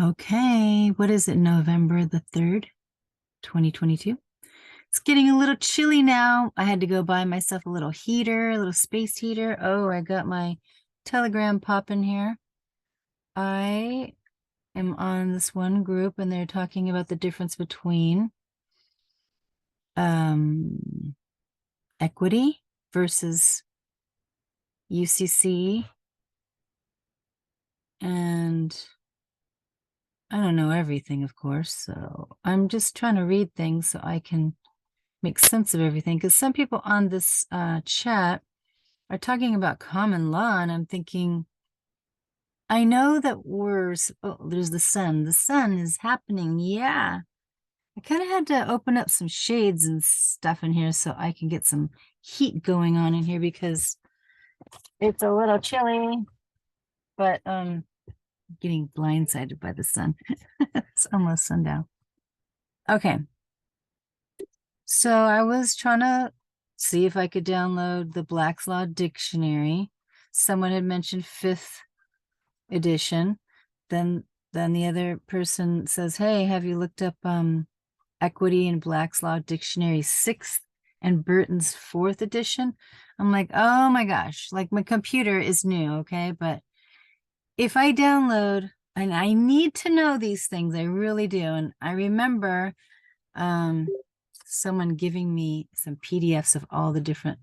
Okay, what is it? November the 3rd, 2022. It's getting a little chilly now. I had to go buy myself a little heater, a little space heater. Oh, I got my Telegram popping here. I am on this one group and they're talking about the difference between equity versus UCC. And I don't know everything, of course, so I'm just trying to read things so I can make sense of everything. Because some people on this chat are talking about common law, and I'm thinking, I know that there's the sun. The sun is happening. Yeah. I kind of had to open up some shades and stuff in here so I can get some heat going on in here because it's a little chilly, but getting blindsided by the sun. It's almost sundown. Okay. So I was trying to see if I could download the Black's Law Dictionary. Someone had mentioned 5th edition. Then the other person says, hey, have you looked up Equity in Black's Law Dictionary 6th and Burton's 4th edition? I'm like, oh my gosh, like my computer is new, okay? But if I download, and I need to know these things, I really do. And I remember someone giving me some PDFs of all the different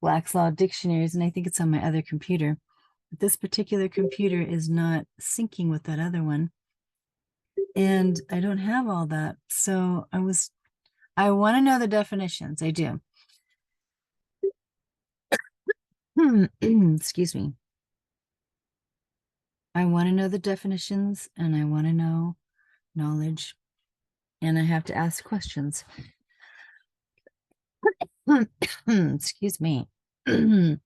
Black's Law dictionaries, and I think it's on my other computer. But this particular computer is not syncing with that other one. And I don't have all that. So I want to know the definitions. I do. Excuse me. I want to know the definitions and I want to know knowledge. And I have to ask questions. Excuse me. It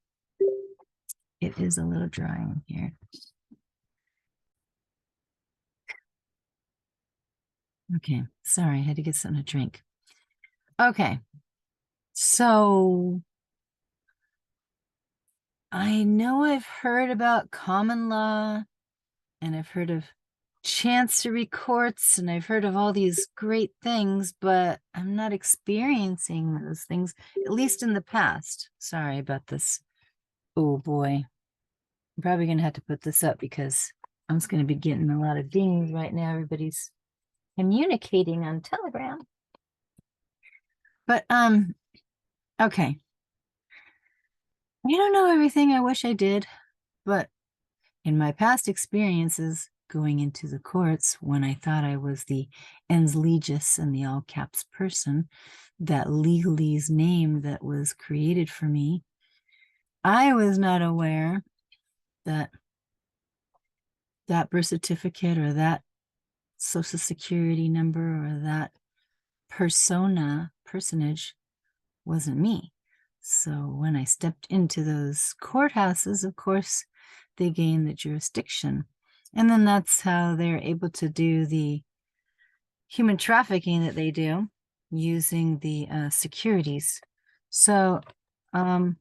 is a little dry in here. Okay, sorry, I had to get something to drink. Okay, so I know I've heard about common law and I've heard of chancery courts and I've heard of all these great things, but I'm not experiencing those things, at least in the past. Sorry about this. Oh boy, I'm probably gonna have to put this up because I'm just gonna be getting a lot of dings right now. Everybody's communicating on Telegram. But okay. I don't know everything. I wish I did, but in my past experiences going into the courts, when I thought I was the ens legis and the all caps person, that legalese name that was created for me, I was not aware that that birth certificate or that social security number or that personage wasn't me. So when I stepped into those courthouses, of course, they gain the jurisdiction. And then that's how they're able to do the human trafficking that they do using the securities. So I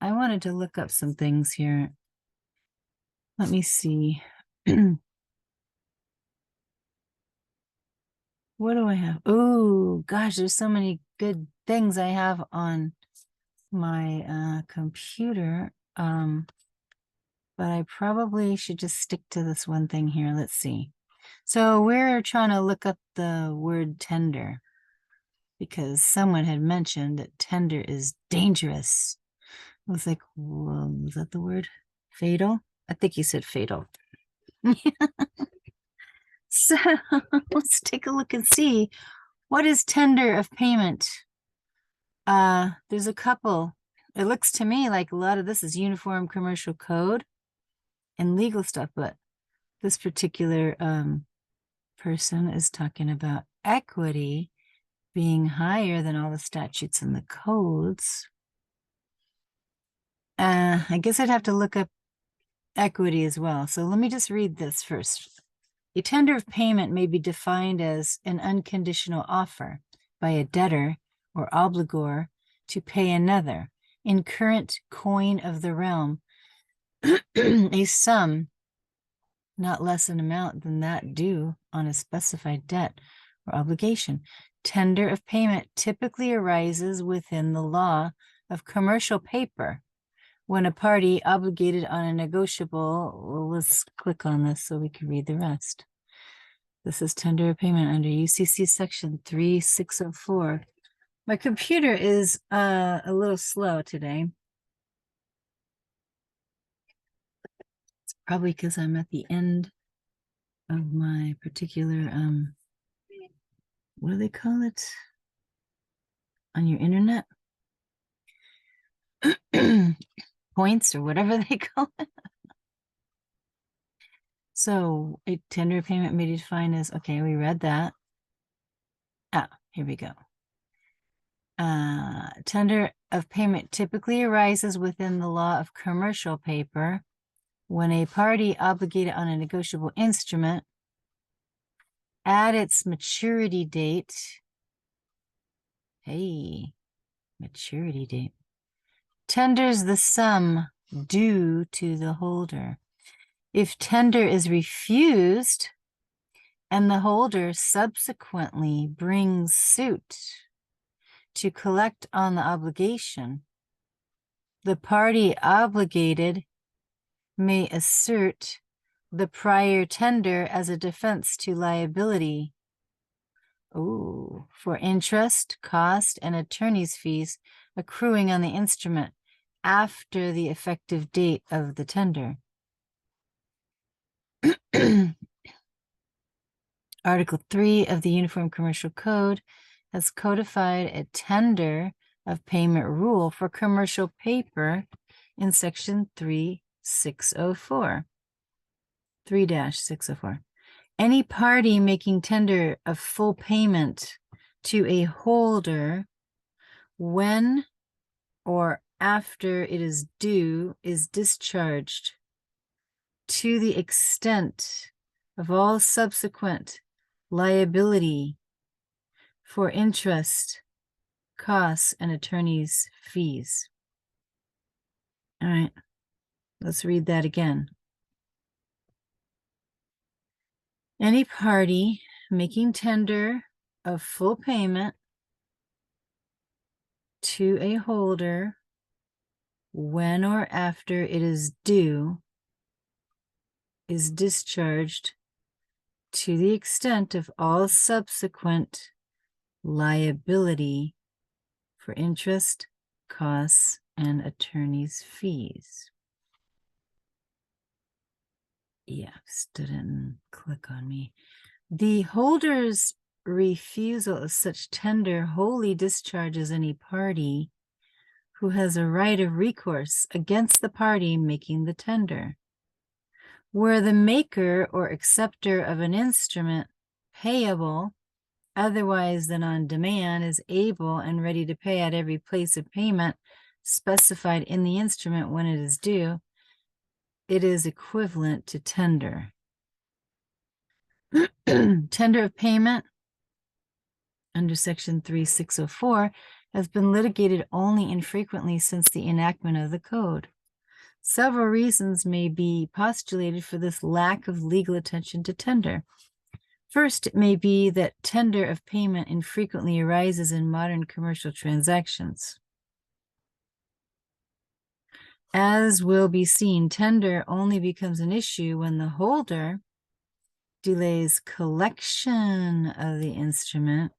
wanted to look up some things here. Let me see. What do I have? Oh, gosh, there's so many good things I have on my computer. But I probably should just stick to this one thing here. Let's see. So we're trying to look up the word tender because someone had mentioned that tender is dangerous. I was like, well, was that the word? Fatal? I think he said fatal. So let's take a look and see what is tender of payment. There's a couple. It looks to me like a lot of this is uniform commercial code and legal stuff, but this particular person is talking about equity being higher than all the statutes and the codes. I guess I'd have to look up equity as well. So let me just read this first. A tender of payment may be defined as an unconditional offer by a debtor or obligor to pay another in current coin of the realm a sum not less an amount than that due on a specified debt or obligation. Tender of payment typically arises within the law of commercial paper when a party obligated on a negotiable, well, let's click on this so we can read the rest. This is tender of payment under UCC section 3604. My computer is a little slow today. It's probably because I'm at the end of my particular, what do they call it on your internet? Points or whatever they call it. So a tender payment may be defined as, okay, we read that. Here we go. Tender of payment typically arises within the law of commercial paper when a party obligated on a negotiable instrument at its maturity date, maturity date, tenders the sum due to the holder. If tender is refused and the holder subsequently brings suit to collect on the obligation, the party obligated may assert the prior tender as a defense to liability. For interest, cost, and attorney's fees accruing on the instrument after the effective date of the tender. Article 3 of the Uniform Commercial Code has codified a tender of payment rule for commercial paper in section 3-604. Any party making tender of full payment to a holder when or after it is due is discharged to the extent of all subsequent liability for interest, costs, and attorney's fees. All right, let's read that again. Any party making tender of full payment to a holder when or after it is due is discharged to the extent of all subsequent liability for interest, costs, and attorney's fees. Yeah, still didn't click on me. The holder's refusal of such tender wholly discharges any party who has a right of recourse against the party making the tender. Where the maker or acceptor of an instrument payable otherwise than on demand is able and ready to pay at every place of payment specified in the instrument when it is due, it is equivalent to tender. Tender of payment under section 3604 has been litigated only infrequently since the enactment of the code. Several reasons may be postulated for this lack of legal attention to tender. First, it may be that tender of payment infrequently arises in modern commercial transactions. As will be seen, tender only becomes an issue when the holder delays collection of the instrument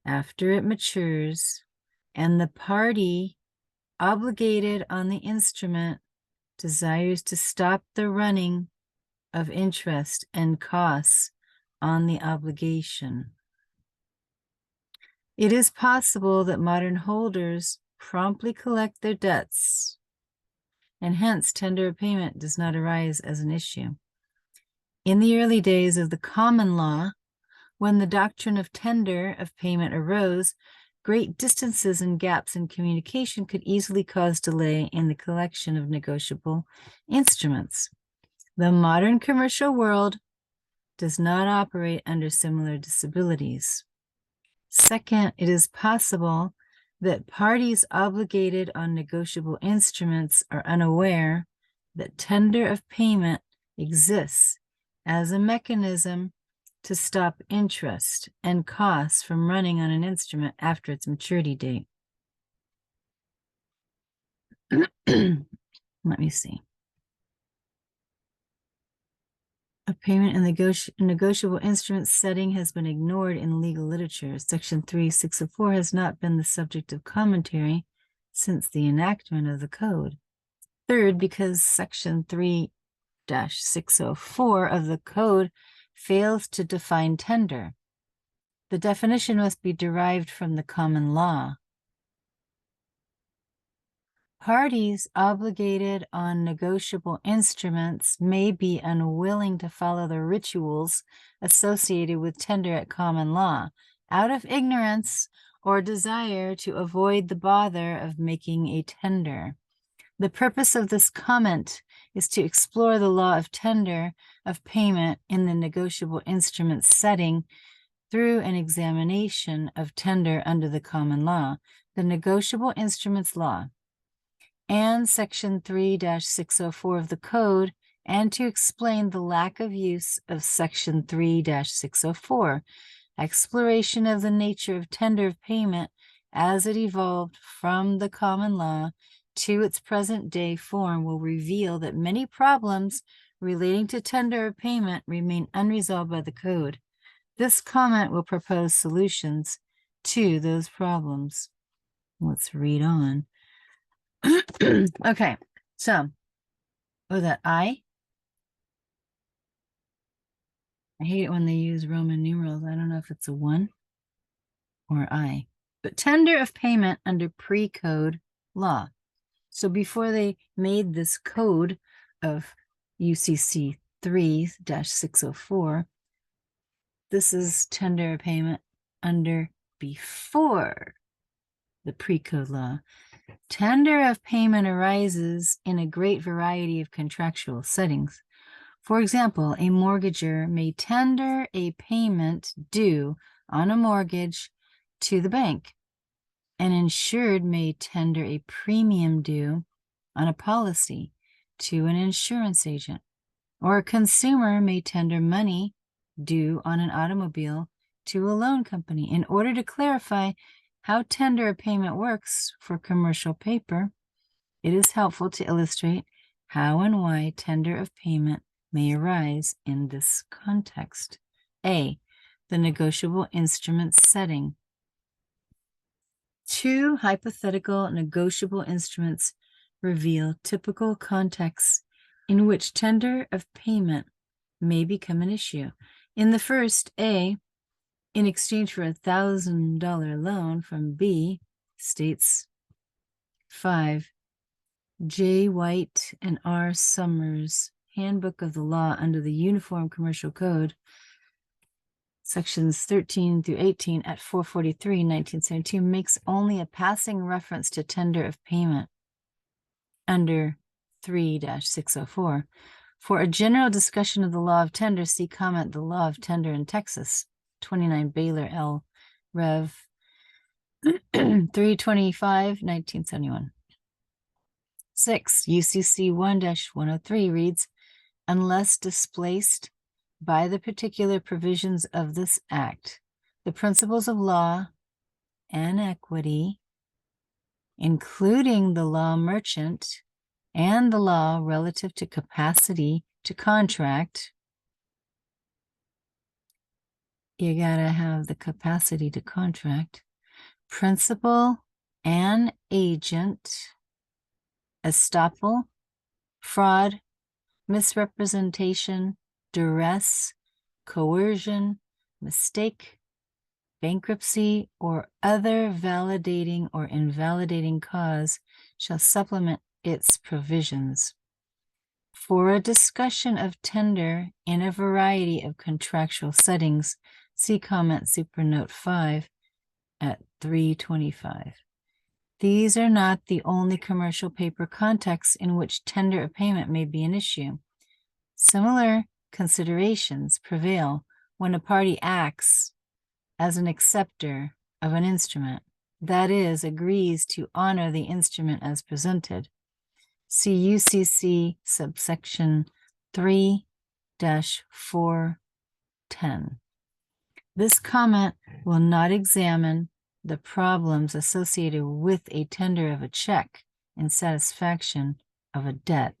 after it matures, and the party obligated on the instrument desires to stop the running of interest and costs on the obligation. It is possible that modern holders promptly collect their debts, and hence tender of payment does not arise as an issue. In the early days of the common law, when the doctrine of tender of payment arose, great distances and gaps in communication could easily cause delay in the collection of negotiable instruments. The modern commercial world does not operate under similar disabilities. Second, it is possible that parties obligated on negotiable instruments are unaware that tender of payment exists as a mechanism to stop interest and costs from running on an instrument after its maturity date. Let me see. A payment in negotiable instrument setting has been ignored in legal literature. Section 3604 has not been the subject of commentary since the enactment of the code. Third, because Section 3-604 of the code fails to define tender. The definition must be derived from the common law. Parties obligated on negotiable instruments may be unwilling to follow the rituals associated with tender at common law, out of ignorance or desire to avoid the bother of making a tender. The purpose of this comment is to explore the law of tender of payment in the negotiable instrument setting through an examination of tender under the common law, the negotiable instruments law, and Section 3-604 of the Code, and to explain the lack of use of Section 3-604, exploration of the nature of tender of payment as it evolved from the common law to its present day form will reveal that many problems relating to tender of payment remain unresolved by the Code. This comment will propose solutions to those problems. Let's read on. Okay, so, that I hate it when they use Roman numerals. I don't know if it's a 1 or I. But tender of payment under pre-code law. So before they made this code of UCC 3-604, this is tender of payment under before the pre-code law. Tender of payment arises in a great variety of contractual settings. For example, a mortgager may tender a payment due on a mortgage to the bank. An insured may tender a premium due on a policy to an insurance agent, or a consumer may tender money due on an automobile to a loan company. In order to clarify how tender of payment works for commercial paper, it is helpful to illustrate how and why tender of payment may arise in this context. A, the negotiable instrument setting. Two hypothetical negotiable instruments reveal typical contexts in which tender of payment may become an issue. In the first, A, in exchange for a $1,000 loan from B, states 5, J. White and R. Summers, Handbook of the Law under the Uniform Commercial Code, sections 13-18 at 443, 1972, makes only a passing reference to tender of payment under 3-604. For a general discussion of the law of tender, see comment the law of tender in Texas, 29 Baylor L. Rev. 325, 1971. 6. UCC 1-103 reads, unless displaced by the particular provisions of this act, the principles of law and equity, including the law merchant and the law relative to capacity to contract, you gotta have the capacity to contract, principal and agent, estoppel, fraud, misrepresentation, duress, coercion, mistake, bankruptcy, or other validating or invalidating cause shall supplement its provisions. For a discussion of tender in a variety of contractual settings, see comment supernote 5 at 325. These are not the only commercial paper contexts in which tender of payment may be an issue. Similar considerations prevail when a party acts as an acceptor of an instrument, that is, agrees to honor the instrument as presented. See UCC subsection 3 410. This comment will not examine the problems associated with a tender of a check in satisfaction of a debt.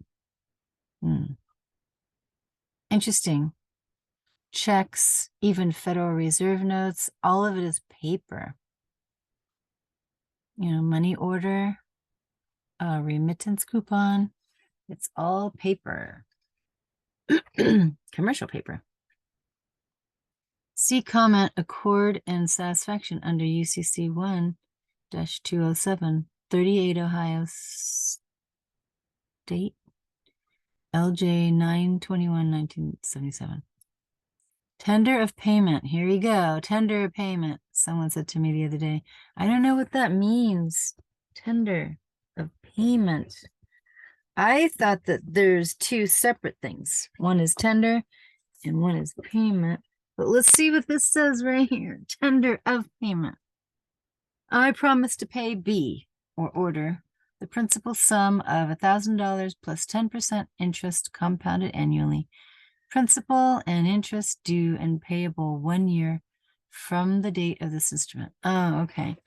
Interesting. Checks, even Federal Reserve notes, all of it is paper. You know, money order, remittance coupon, it's all paper. Commercial paper. See comment accord and satisfaction under UCC 1-207, 38 Ohio State, LJ 9/21/1977. Tender of payment. Here you go. Tender of payment. Someone said to me the other day, I don't know what that means. Tender of payment. I thought that there's two separate things. One is tender and one is payment. But let's see what this says right here. Tender of payment. I promise to pay B, or order, the principal sum of $1,000 plus 10% interest compounded annually. Principal and interest due and payable 1 year from the date of this instrument. Oh, okay.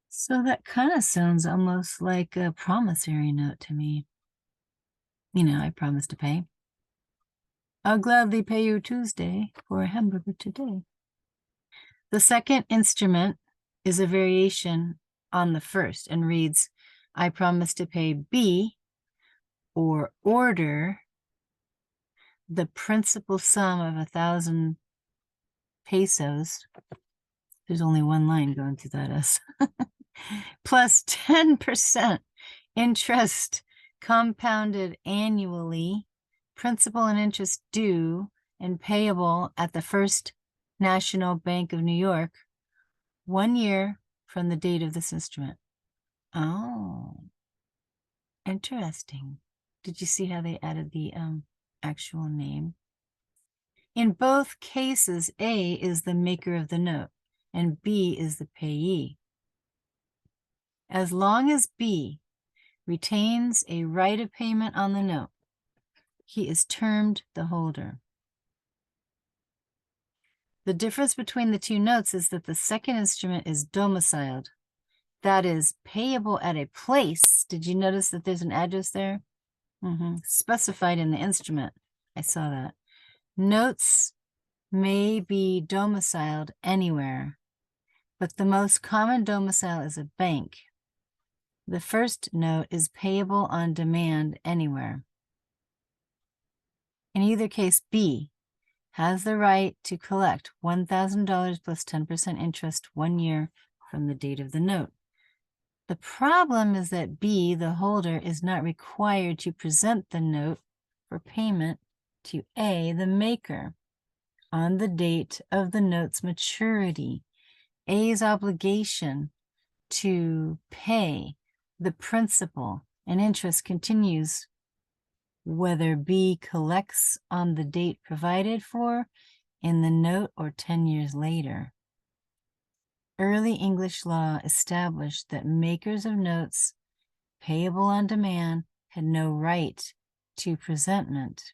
So that kind of sounds almost like a promissory note to me. You know, I promise to pay. I'll gladly pay you Tuesday for a hamburger today. The second instrument is a variation on the first and reads, I promise to pay B, or order, the principal sum of 1,000 pesos. There's only one line going through that S. Plus 10% interest compounded annually, principal and interest due and payable at the First National Bank of New York, 1 year from the date of this instrument. Oh, interesting. Did you see how they added the actual name? In both cases, A is the maker of the note and B is the payee. As long as B retains a right of payment on the note, he is termed the holder. The difference between the two notes is that the second instrument is domiciled. That is payable at a place. Did you notice that there's an address there? Specified in the instrument. I saw that. Notes may be domiciled anywhere, but the most common domicile is a bank. The first note is payable on demand anywhere. In either case, B has the right to collect $1,000 plus 10% interest 1 year from the date of the note. The problem is that B, the holder, is not required to present the note for payment to A, the maker, on the date of the note's maturity. A's obligation to pay the principal and interest continues whether B collects on the date provided for in the note or 10 years later. Early English law established that makers of notes payable on demand had no right to presentment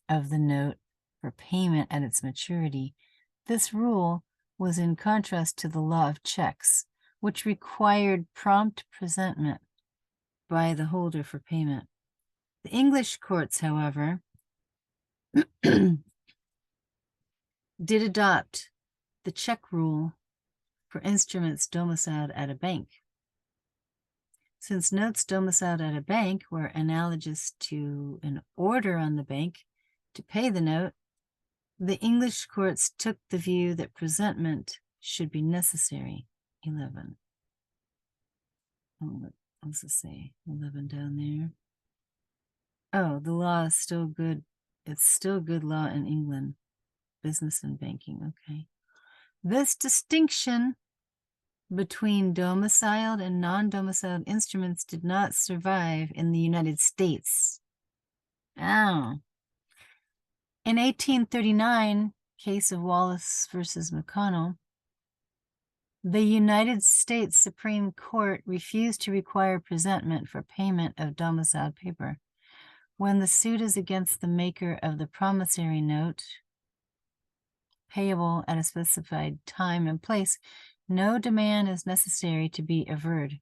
of the note for payment at its maturity. This rule was in contrast to the law of checks, which required prompt presentment by the holder for payment. The English courts, however, did adopt the check rule for instruments domiciled at a bank. Since notes domiciled at a bank were analogous to an order on the bank to pay the note, the English courts took the view that presentment should be necessary. 11. What does it say? 11 down there. Oh, the law is still good. It's still good law in England. Business and banking, okay. This distinction between domiciled and non-domiciled instruments did not survive in the United States. Oh. In 1839, case of Wallace versus McConnell, the United States Supreme Court refused to require presentment for payment of domiciled paper. When the suit is against the maker of the promissory note, payable at a specified time and place, no demand is necessary to be averred.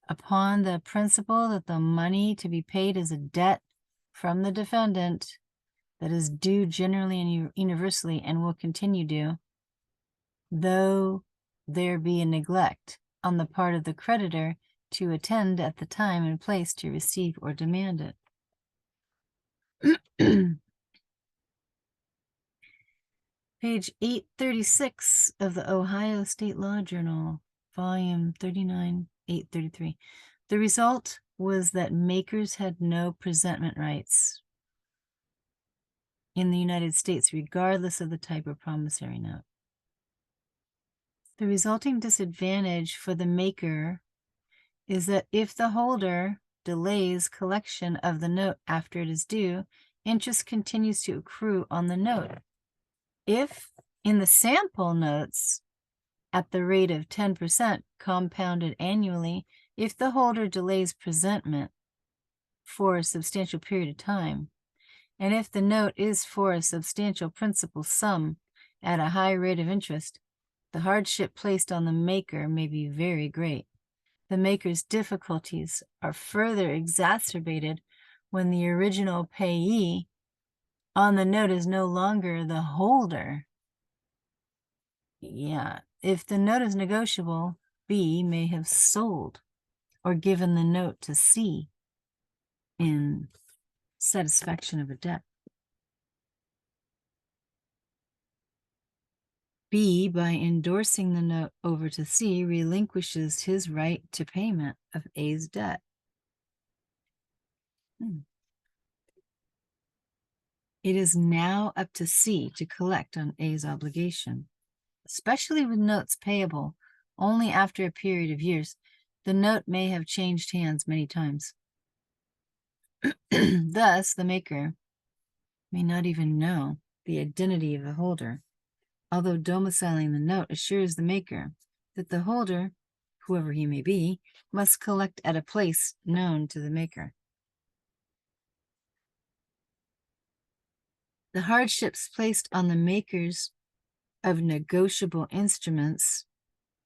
Upon the principle that the money to be paid is a debt from the defendant that is due generally and universally and will continue due, though there be a neglect on the part of the creditor to attend at the time and place to receive or demand it. Page 836 of the Ohio State Law Journal, volume 39, 833. The result was that makers had no presentment rights in the United States, regardless of the type of promissory note. The resulting disadvantage for the maker is that if the holder delays collection of the note after it is due, interest continues to accrue on the note. If in the sample notes at the rate of 10% compounded annually, if the holder delays presentment for a substantial period of time, and if the note is for a substantial principal sum at a high rate of interest, the hardship placed on the maker may be very great. The maker's difficulties are further exacerbated when the original payee on the note is no longer the holder. Yeah, if the note is negotiable, B may have sold or given the note to C in satisfaction of a debt. B, by endorsing the note over to C, relinquishes his right to payment of A's debt. It is now up to C to collect on A's obligation, especially with notes payable only after a period of years. The note may have changed hands many times. Thus, the maker may not even know the identity of the holder, although domiciling the note assures the maker that the holder, whoever he may be, must collect at a place known to the maker. The hardships placed on the makers of negotiable instruments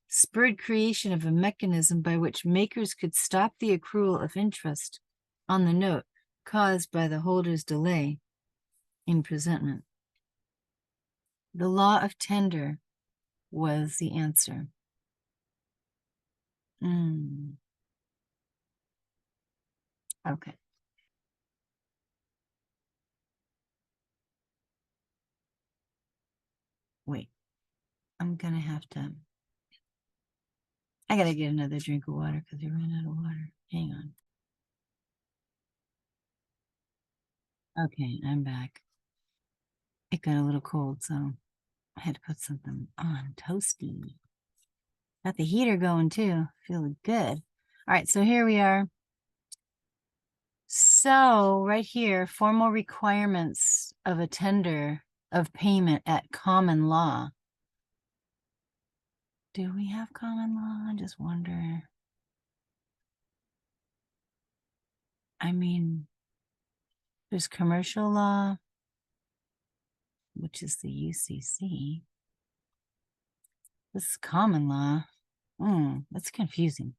spurred creation of a mechanism by which makers could stop the accrual of interest on the note caused by the holder's delay in presentment. The law of tender was the answer. Okay. Wait, I'm gonna have to, I gotta get another drink of water because we ran out of water. Hang on. Okay, I'm back. It got a little cold, so I had to put something on. Toasty. Got the heater going too. Feeling good. All right, so here we are. So right here, formal requirements of a tender of payment at common law. Do we have common law? I just wonder. I mean, there's commercial law, which is the UCC. This is common law. That's confusing.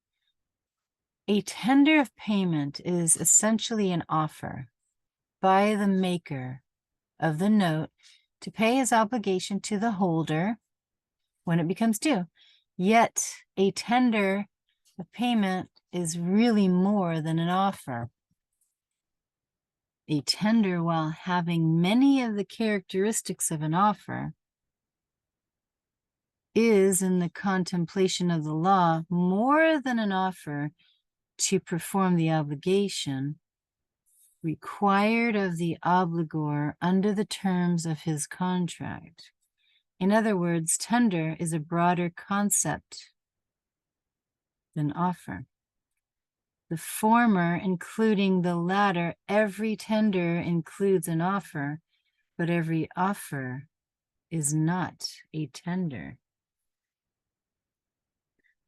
A tender of payment is essentially an offer by the maker of the note to pay his obligation to the holder when it becomes due. Yet a tender of payment is really more than an offer. A tender, while having many of the characteristics of an offer, is in the contemplation of the law more than an offer to perform the obligation required of the obligor under the terms of his contract. In other words, tender is a broader concept than offer. The former, including the latter, every tender includes an offer, but every offer is not a tender.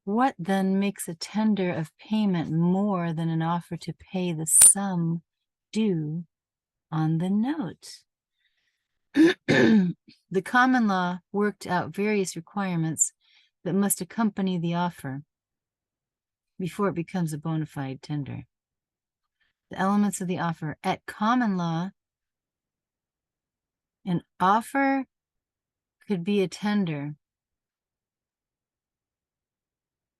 What then makes a tender of payment more than an offer to pay the sum due on the note. The common law worked out various requirements that must accompany the offer before it becomes a bona fide tender. The elements of the offer. At common law, an offer could be a tender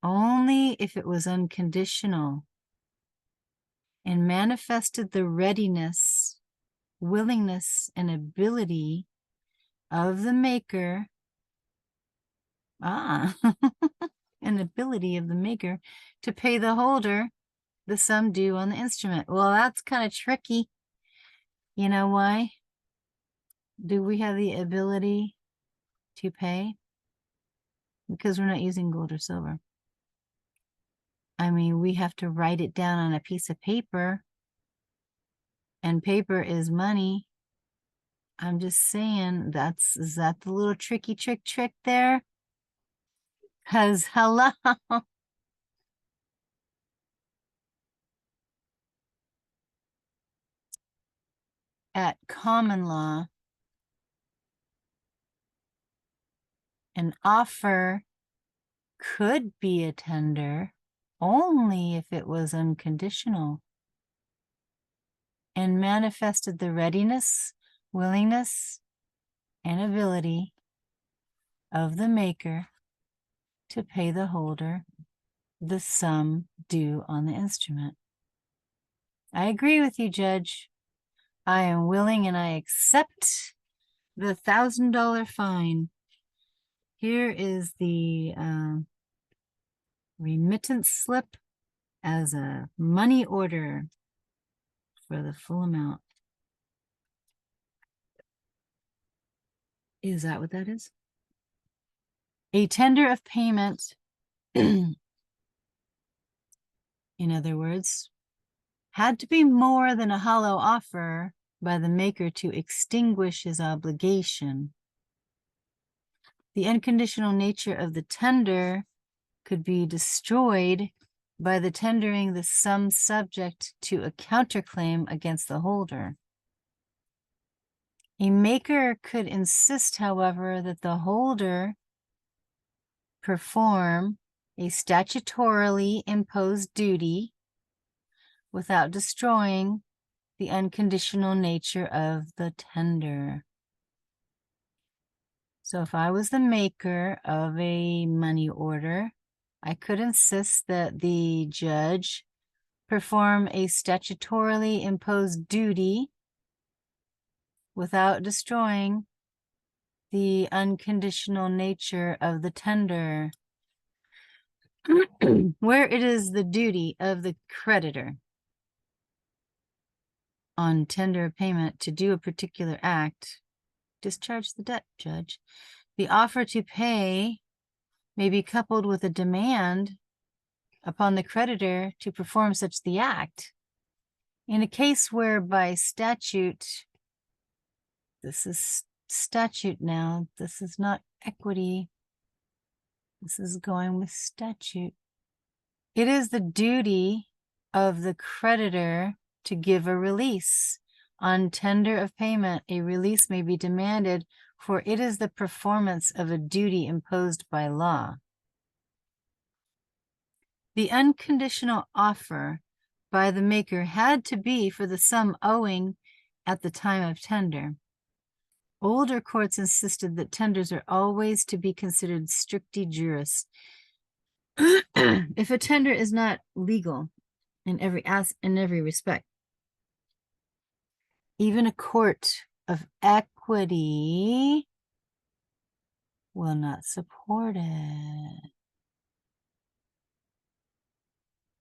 only if it was unconditional and manifested the readiness, willingness, and ability of the maker, an ability of the maker to pay the holder the sum due on the instrument. Well, that's kind of tricky. You know why? Do we have the ability to pay? Because we're not using gold or silver. I mean, we have to write it down on a piece of paper, and paper is money. I'm just saying, is that the little tricky trick there? Because hello. At common law, an offer could be a tender only if it was unconditional and manifested the readiness, willingness, and ability of the maker to pay the holder the sum due on the instrument. I agree with you, Judge. I am willing and I accept the $1,000 fine. Here is the remittance slip as a money order for the full amount. Is that what that is? A tender of payment, in other words, had to be more than a hollow offer by the maker to extinguish his obligation. The unconditional nature of the tender could be destroyed by the tendering the sum subject to a counterclaim against the holder. A maker could insist, however, that the holder perform a statutorily imposed duty without destroying the unconditional nature of the tender. So if I was the maker of a money order, I could insist that the judge perform a statutorily imposed duty without destroying the unconditional nature of the tender, where it is the duty of the creditor on tender of payment to do a particular act. Discharge the debt, Judge. The offer to pay may be coupled with a demand upon the creditor to perform such the act. In a case where by statute, this is statute now, this is not equity, this is going with statute. It is the duty of the creditor to give a release. On tender of payment, a release may be demanded, for it is the performance of a duty imposed by law. The unconditional offer by the maker had to be for the sum owing at the time of tender. Older courts insisted that tenders are always to be considered stricti juris. If a tender is not legal in every respect, even a court of equity will not support it,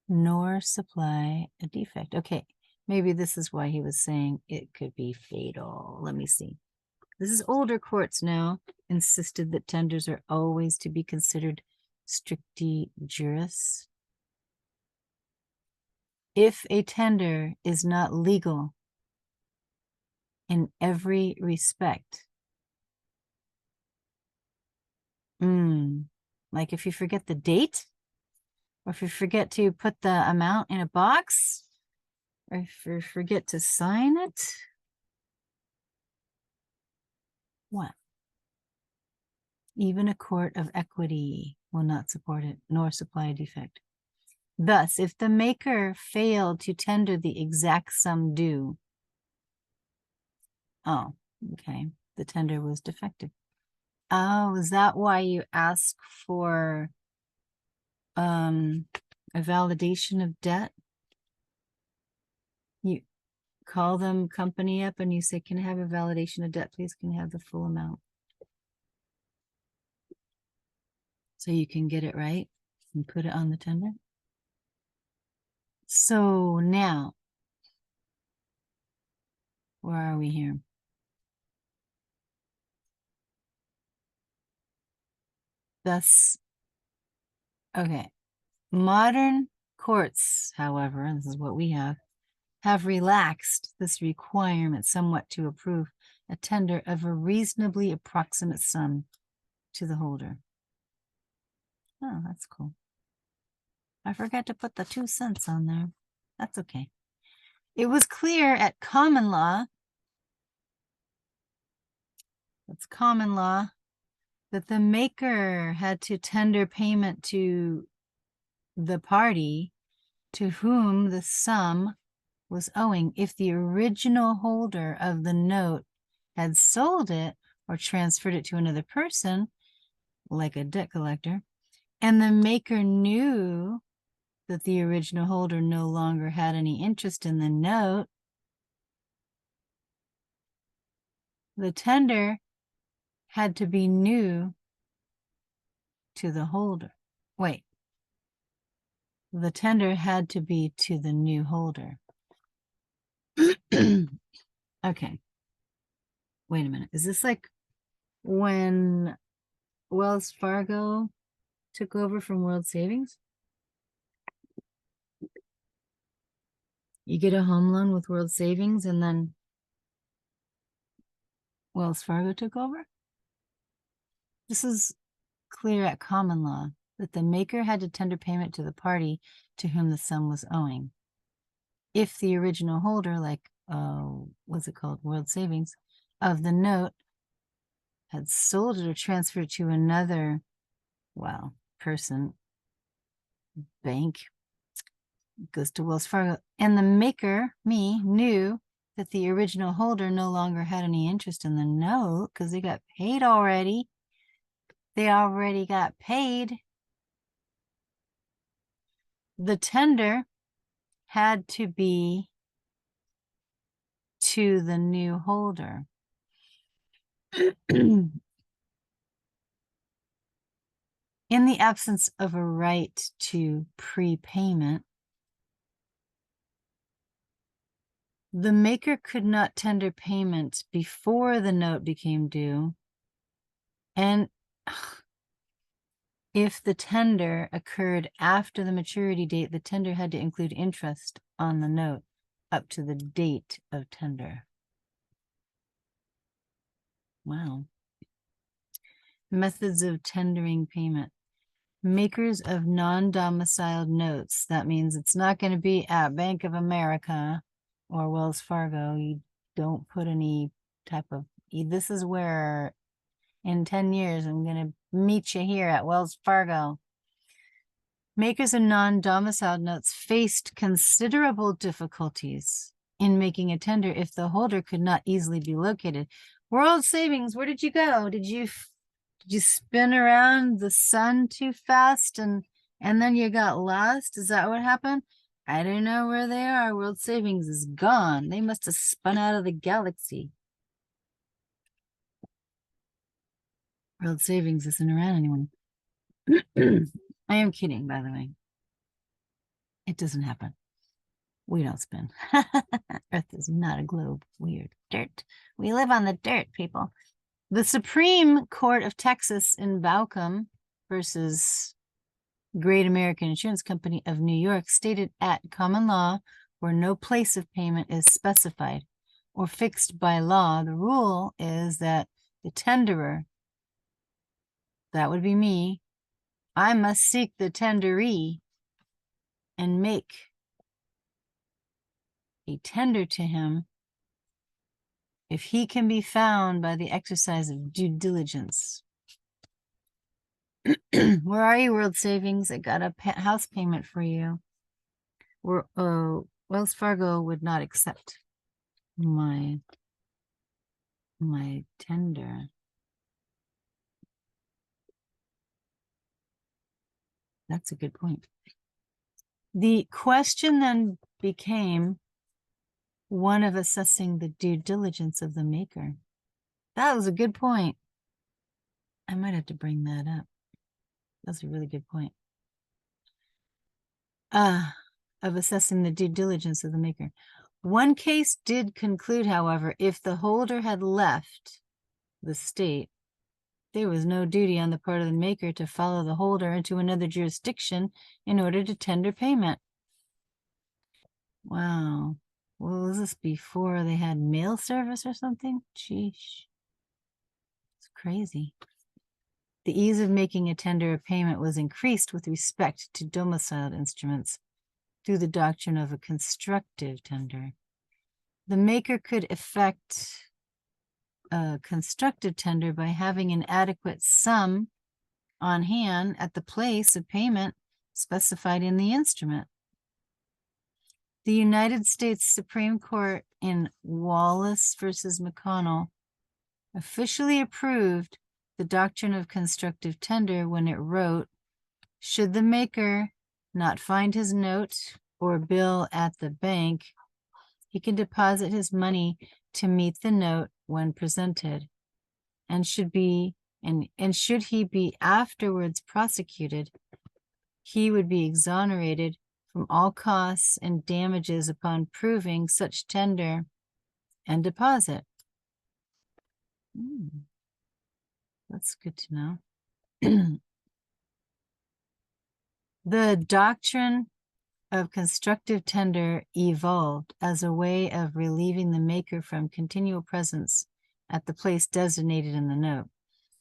nor supply a defect. Okay, maybe this is why he was saying it could be fatal. Let me see. This is older courts now insisted that tenders are always to be considered stricti juris. If a tender is not legal in every respect, like if you forget the date, or if you forget to put the amount in a box, Or if you forget to sign it. What? Even a court of equity will not support it, nor supply a defect. Thus, if the maker failed to tender the exact sum due, oh, okay, the tender was defective. Oh, is that why you ask for a validation of debt? You call them company up and you say, can I have a validation of debt, please? Can I have the full amount? So you can get it right and put it on the tender. So now, where are we here? Thus, okay. Modern courts, however, and this is what we have relaxed this requirement somewhat to approve a tender of a reasonably approximate sum to the holder. Oh, that's cool. I forgot to put the 2 cents on there. That's okay. It was clear at common law, that's common law, that the maker had to tender payment to the party to whom the sum was owing if the original holder of the note had sold it or transferred it to another person, like a debt collector, and the maker knew that the original holder no longer had any interest in the note, the tender had to be new to the holder. Wait, the tender had to be to the new holder. Okay. Wait a minute. Is this like when Wells Fargo took over from World Savings? You get a home loan with World Savings and then Wells Fargo took over? This is clear at common law that the maker had to tender payment to the party to whom the sum was owing. If the original holder, like, what's it called, World Savings, of the note had sold it or transferred it to another, well, person, bank, goes to Wells Fargo, and the maker, me, knew that the original holder no longer had any interest in the note because they got paid already. They already got paid. The tender had to be to the new holder. In the absence of a right to prepayment, the maker could not tender payment before the note became due, and if the tender occurred after the maturity date, the tender had to include interest on the note up to the date of tender. Wow. Methods of tendering payment. Makers of non-domiciled notes. That means it's not going to be at Bank of America or Wells Fargo. You don't put any type of, this is where in 10 years I'm going to meet you here at Wells Fargo. Makers of non-domiciled notes faced considerable difficulties in making a tender if the holder could not easily be located. World Savings, where did you go? Did you spin around the sun too fast and then you got lost? Is that what happened? I don't know where they are. World Savings is gone. They must have spun out of the galaxy. World Savings isn't around anymore. I am kidding, by the way. It doesn't happen. We don't spin. Earth is not a globe. Weird. Dirt. We live on the dirt, people. The Supreme Court of Texas in Baucom versus Great American Insurance Company of New York stated at common law, where no place of payment is specified or fixed by law, the rule is that the tenderer, that would be me, I must seek the tenderee and make a tender to him if he can be found by the exercise of due diligence. Where are you, World Savings? I got a house payment for you. Wells Fargo would not accept my tender. That's a good point. The question then became one of assessing the due diligence of the maker. That was a good point. I might have to bring that up. That's a really good point. Of assessing the due diligence of the maker. One case did conclude, however, if the holder had left the state, there was no duty on the part of the maker to follow the holder into another jurisdiction in order to tender payment. Wow. Well, was this before they had mail service or something? Sheesh. It's crazy. The ease of making a tender of payment was increased with respect to domiciled instruments through the doctrine of a constructive tender. The maker could effect a constructive tender by having an adequate sum on hand at the place of payment specified in the instrument. The United States Supreme Court in Wallace versus McConnell officially approved the doctrine of constructive tender when it wrote, should the maker not find his note or bill at the bank, he can deposit his money to meet the note when presented, and should he be afterwards prosecuted, he would be exonerated from all costs and damages upon proving such tender and deposit. That's good to know. The doctrine of constructive tender evolved as a way of relieving the maker from continual presence at the place designated in the note.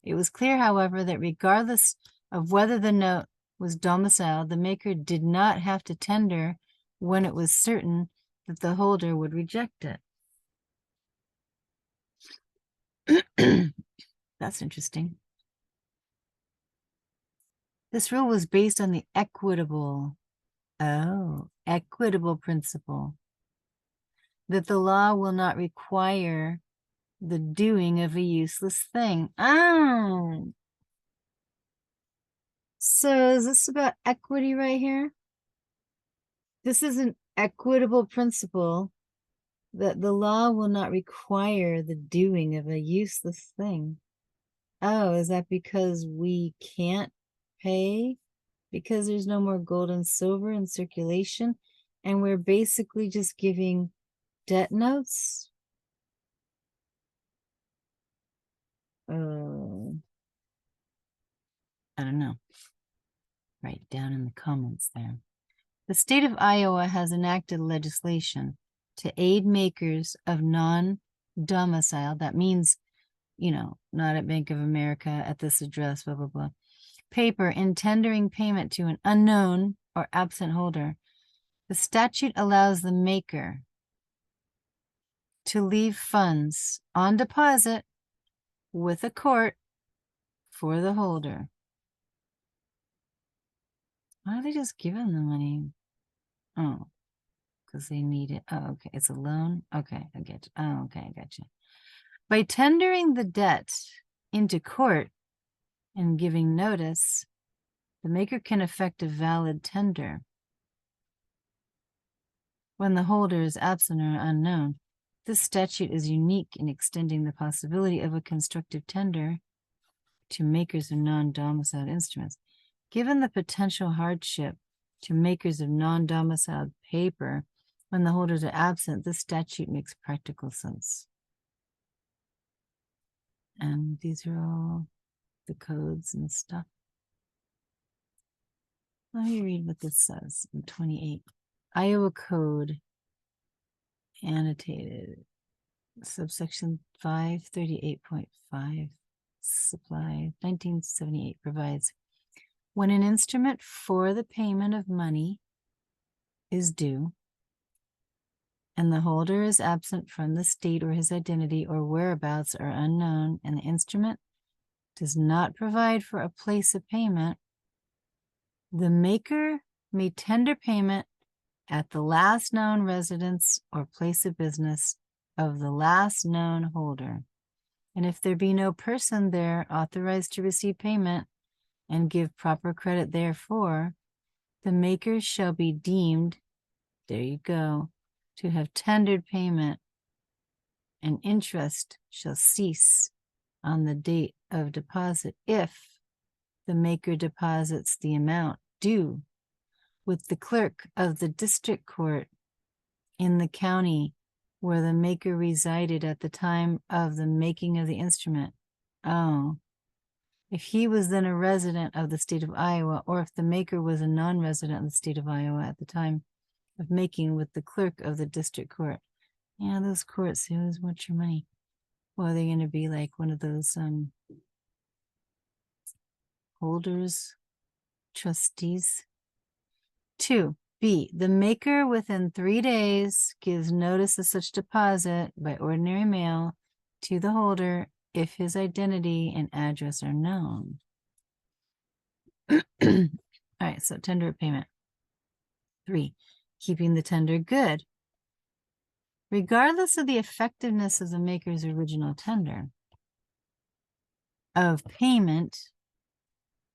It was clear, however, that regardless of whether the note was domiciled, the maker did not have to tender when it was certain that the holder would reject it. That's interesting. This rule was based on the equitable principle that the law will not require the doing of a useless thing. So is this about equity right here? This is an equitable principle that the law will not require the doing of a useless thing. Oh, is that because we can't pay? Because there's no more gold and silver in circulation, and we're basically just giving debt notes? I don't know. Write down in the comments there. The state of Iowa has enacted legislation to aid makers of non-domicile, that means, you know, not at Bank of America, at this address, blah, blah, blah, paper in tendering payment to an unknown or absent holder. The statute allows the maker to leave funds on deposit with a court for the holder. Why are they just giving the money? Oh, because they need it. Oh, okay. It's a loan. Okay, I get you. Oh, okay, I got you. By tendering the debt into court and giving notice, the maker can effect a valid tender when the holder is absent or unknown. This statute is unique in extending the possibility of a constructive tender to makers of non-domiciled instruments. Given the potential hardship to makers of non-domiciled paper when the holders are absent, this statute makes practical sense. And these are all the codes and stuff. Let me read what this says in 28. Iowa Code, annotated, subsection 538.5, supply, 1978, provides, when an instrument for the payment of money is due, and the holder is absent from the state, or his identity or whereabouts are unknown, and the instrument does not provide for a place of payment, the maker may tender payment at the last known residence or place of business of the last known holder. And if there be no person there authorized to receive payment and give proper credit therefore, the maker shall be deemed, there you go, to have tendered payment, and interest shall cease on the date of deposit if the maker deposits the amount due with the clerk of the district court in the county where the maker resided at the time of the making of the instrument. Oh, if he was then a resident of the state of Iowa, or if the maker was a non-resident of the state of Iowa at the time of making with the clerk of the district court. Yeah, those courts, they always want your money. Well, they're going to be like one of those holders, trustees. 2B, the maker within 3 days gives notice of such deposit by ordinary mail to the holder if his identity and address are known. All right, so tender of payment. 3, keeping the tender good, regardless of the effectiveness of the maker's original tender of payment.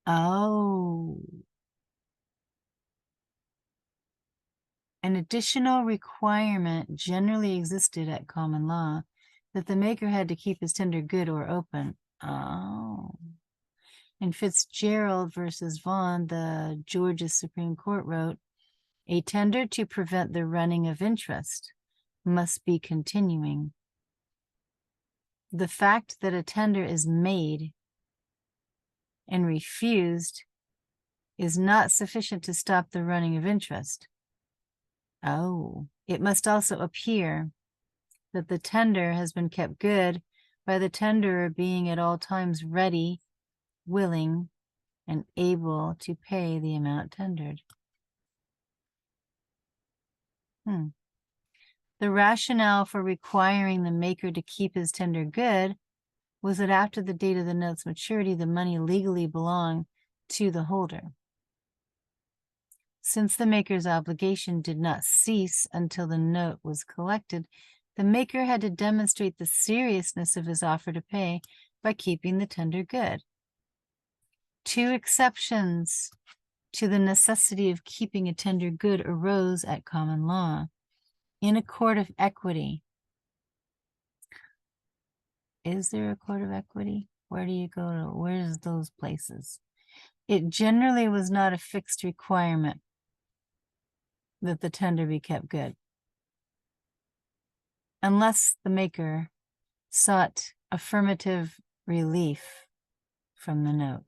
Oh, an additional requirement generally existed at common law that the maker had to keep his tender good or open. Oh. In Fitzgerald versus Vaughn, the Georgia Supreme Court wrote, a tender to prevent the running of interest must be continuing. The fact that a tender is made and refused is not sufficient to stop the running of interest. Oh, it must also appear that the tender has been kept good by the tenderer being at all times ready, willing, and able to pay the amount tendered. The rationale for requiring the maker to keep his tender good was that after the date of the note's maturity, the money legally belonged to the holder. Since the maker's obligation did not cease until the note was collected, the maker had to demonstrate the seriousness of his offer to pay by keeping the tender good. 2 exceptions to the necessity of keeping a tender good arose at common law. In a court of equity. Is there a court of equity? Where do you go to? Where's those places? It generally was not a fixed requirement that the tender be kept good, unless the maker sought affirmative relief from the note.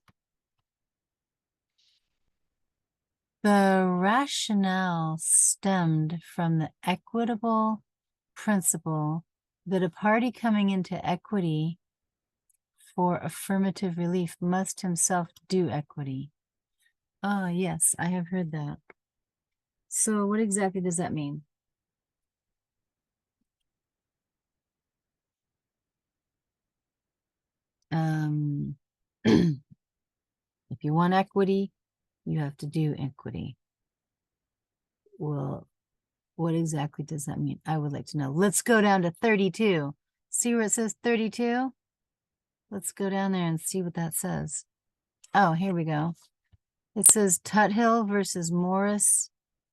The rationale stemmed from the equitable principle that a party coming into equity for affirmative relief must himself do equity. Oh, yes, I have heard that. So what exactly does that mean? If you want equity, you have to do equity. Well, what exactly does that mean? I would like to know. Let's go down to 32. See where it says 32? Let's go down there and see what that says. Oh, here we go. It says Tuthill versus Morris,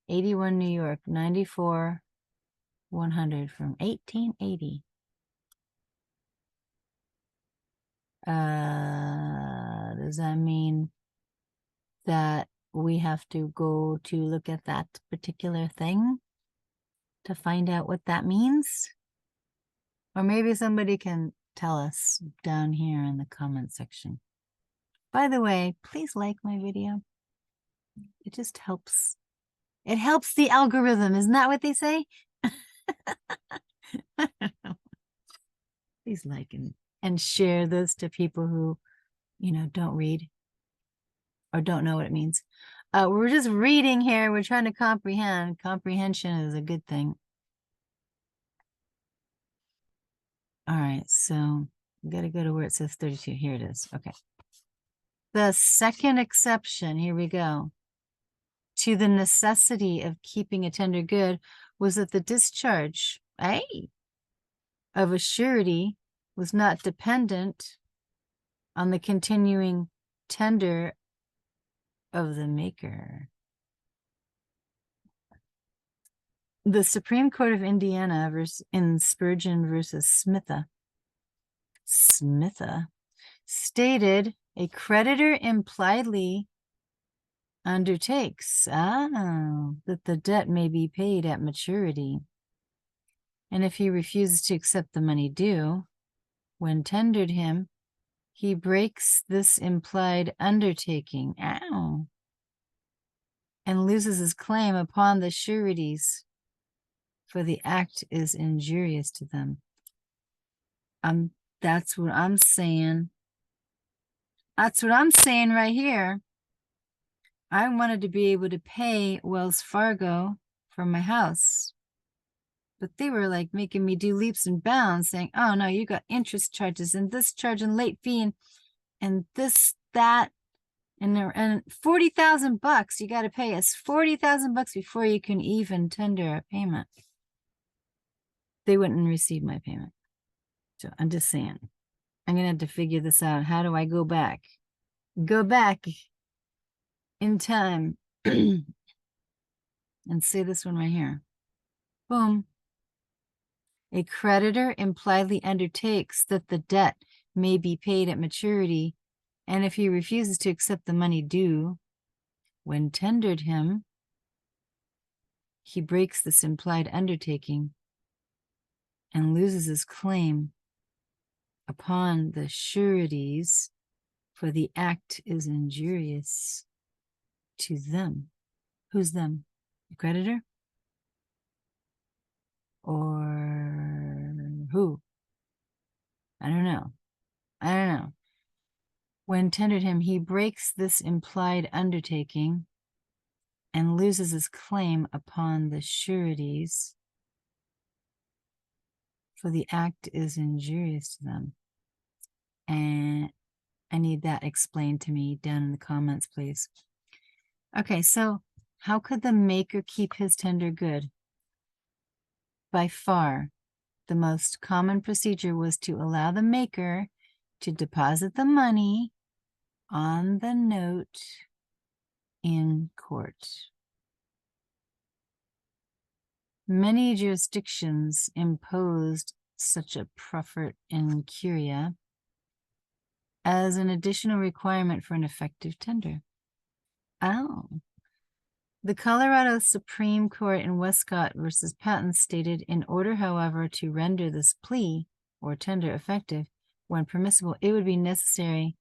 81 New York, 94 100 from 1880. Does that mean that we have to go to look at that particular thing to find out what that means? Or maybe somebody can tell us down here in the comment section. By the way, please like my video. It just helps. It helps the algorithm. Isn't that what they say? Please like and share this to people who, don't read or don't know what it means. We're just reading here. We're trying to comprehend. Comprehension is a good thing. All right, so we got to go to where it says 32. Here it is. Okay. The second exception, here we go, to the necessity of keeping a tender good was that the discharge, of a surety was not dependent on the continuing tender of the maker. The Supreme Court of Indiana in Spurgeon versus Smitha stated a creditor impliedly undertakes that the debt may be paid at maturity, and if he refuses to accept the money due when tendered him, he breaks this implied undertaking and loses his claim upon the sureties, for the act is injurious to them. That's what I'm saying. That's what I'm saying right here. I wanted to be able to pay Wells Fargo for my house, but they were like making me do leaps and bounds, saying, oh no, you got interest charges and this charge and late fee and this, that, and $40,000. You got to pay us $40,000 before you can even tender a payment. They wouldn't receive my payment. So I'm just saying, I'm going to have to figure this out. How do I go back? Go back in time and say this one right here. Boom. A creditor impliedly undertakes that the debt may be paid at maturity, and if he refuses to accept the money due when tendered him, he breaks this implied undertaking and loses his claim upon the sureties, for the act is injurious to them. Who's them? The creditor? Or who? I don't know. When tendered him, he breaks this implied undertaking and loses his claim upon the sureties, for the act is injurious to them. And I need that explained to me down in the comments, please. Okay, so how could the maker keep his tender good? By far, the most common procedure was to allow the maker to deposit the money on the note in court. Many jurisdictions imposed such a proffer in curia as an additional requirement for an effective tender. The Colorado Supreme Court in Westcott versus Patton stated, in order, however, to render this plea or tender effective when permissible, it would be necessary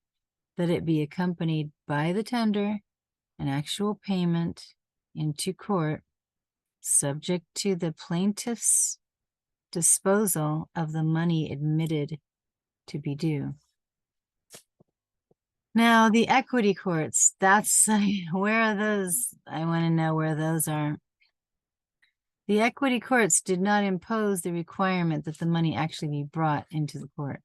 that it be accompanied by the tender and actual payment into court, subject to the plaintiff's disposal of the money admitted to be due. Now, the equity courts, that's, where are those? I want to know where those are. The equity courts did not impose the requirement that the money actually be brought into the court.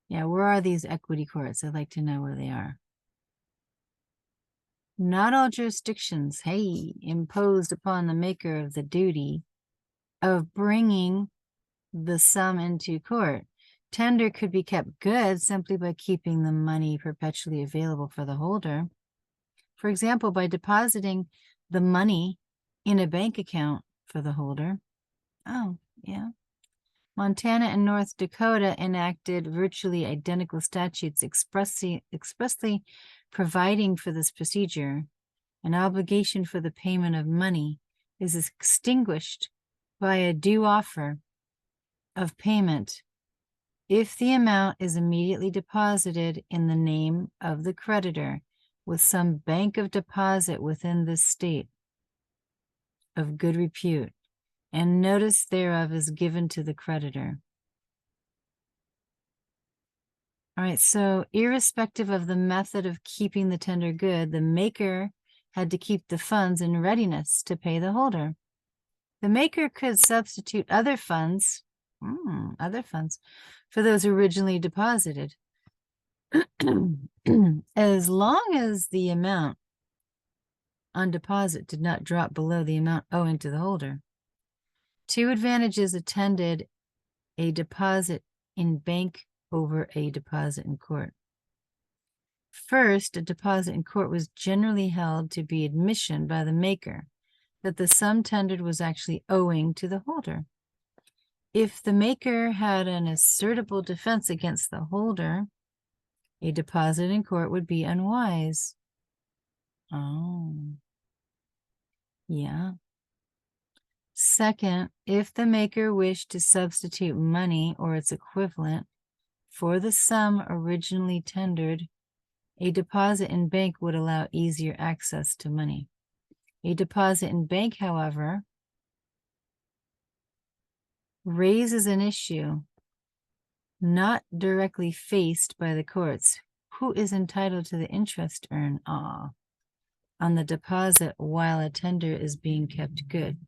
Yeah, where are these equity courts? I'd like to know where they are. Not all jurisdictions, imposed upon the maker of the duty of bringing the sum into court. Tender could be kept good simply by keeping the money perpetually available for the holder. For example, by depositing the money in a bank account for the holder. Oh, yeah. Montana and North Dakota enacted virtually identical statutes expressly providing for this procedure. An obligation for the payment of money is extinguished by a due offer of payment if the amount is immediately deposited in the name of the creditor with some bank of deposit within the state of good repute, and notice thereof is given to the creditor. All right, so irrespective of the method of keeping the tender good, the maker had to keep the funds in readiness to pay the holder. The maker could substitute other funds Other funds for those originally deposited. As long as the amount on deposit did not drop below the amount owing to the holder. Two advantages attended a deposit in bank over a deposit in court. First, a deposit in court was generally held to be admission by the maker that the sum tendered was actually owing to the holder. If the maker had an assertable defense against the holder, a deposit in court would be unwise. Oh, yeah. Second, if the maker wished to substitute money or its equivalent for the sum originally tendered, a deposit in bank would allow easier access to money. A deposit in bank, however, raises an issue not directly faced by the courts. Who is entitled to the interest earned on the deposit while a tender is being kept good?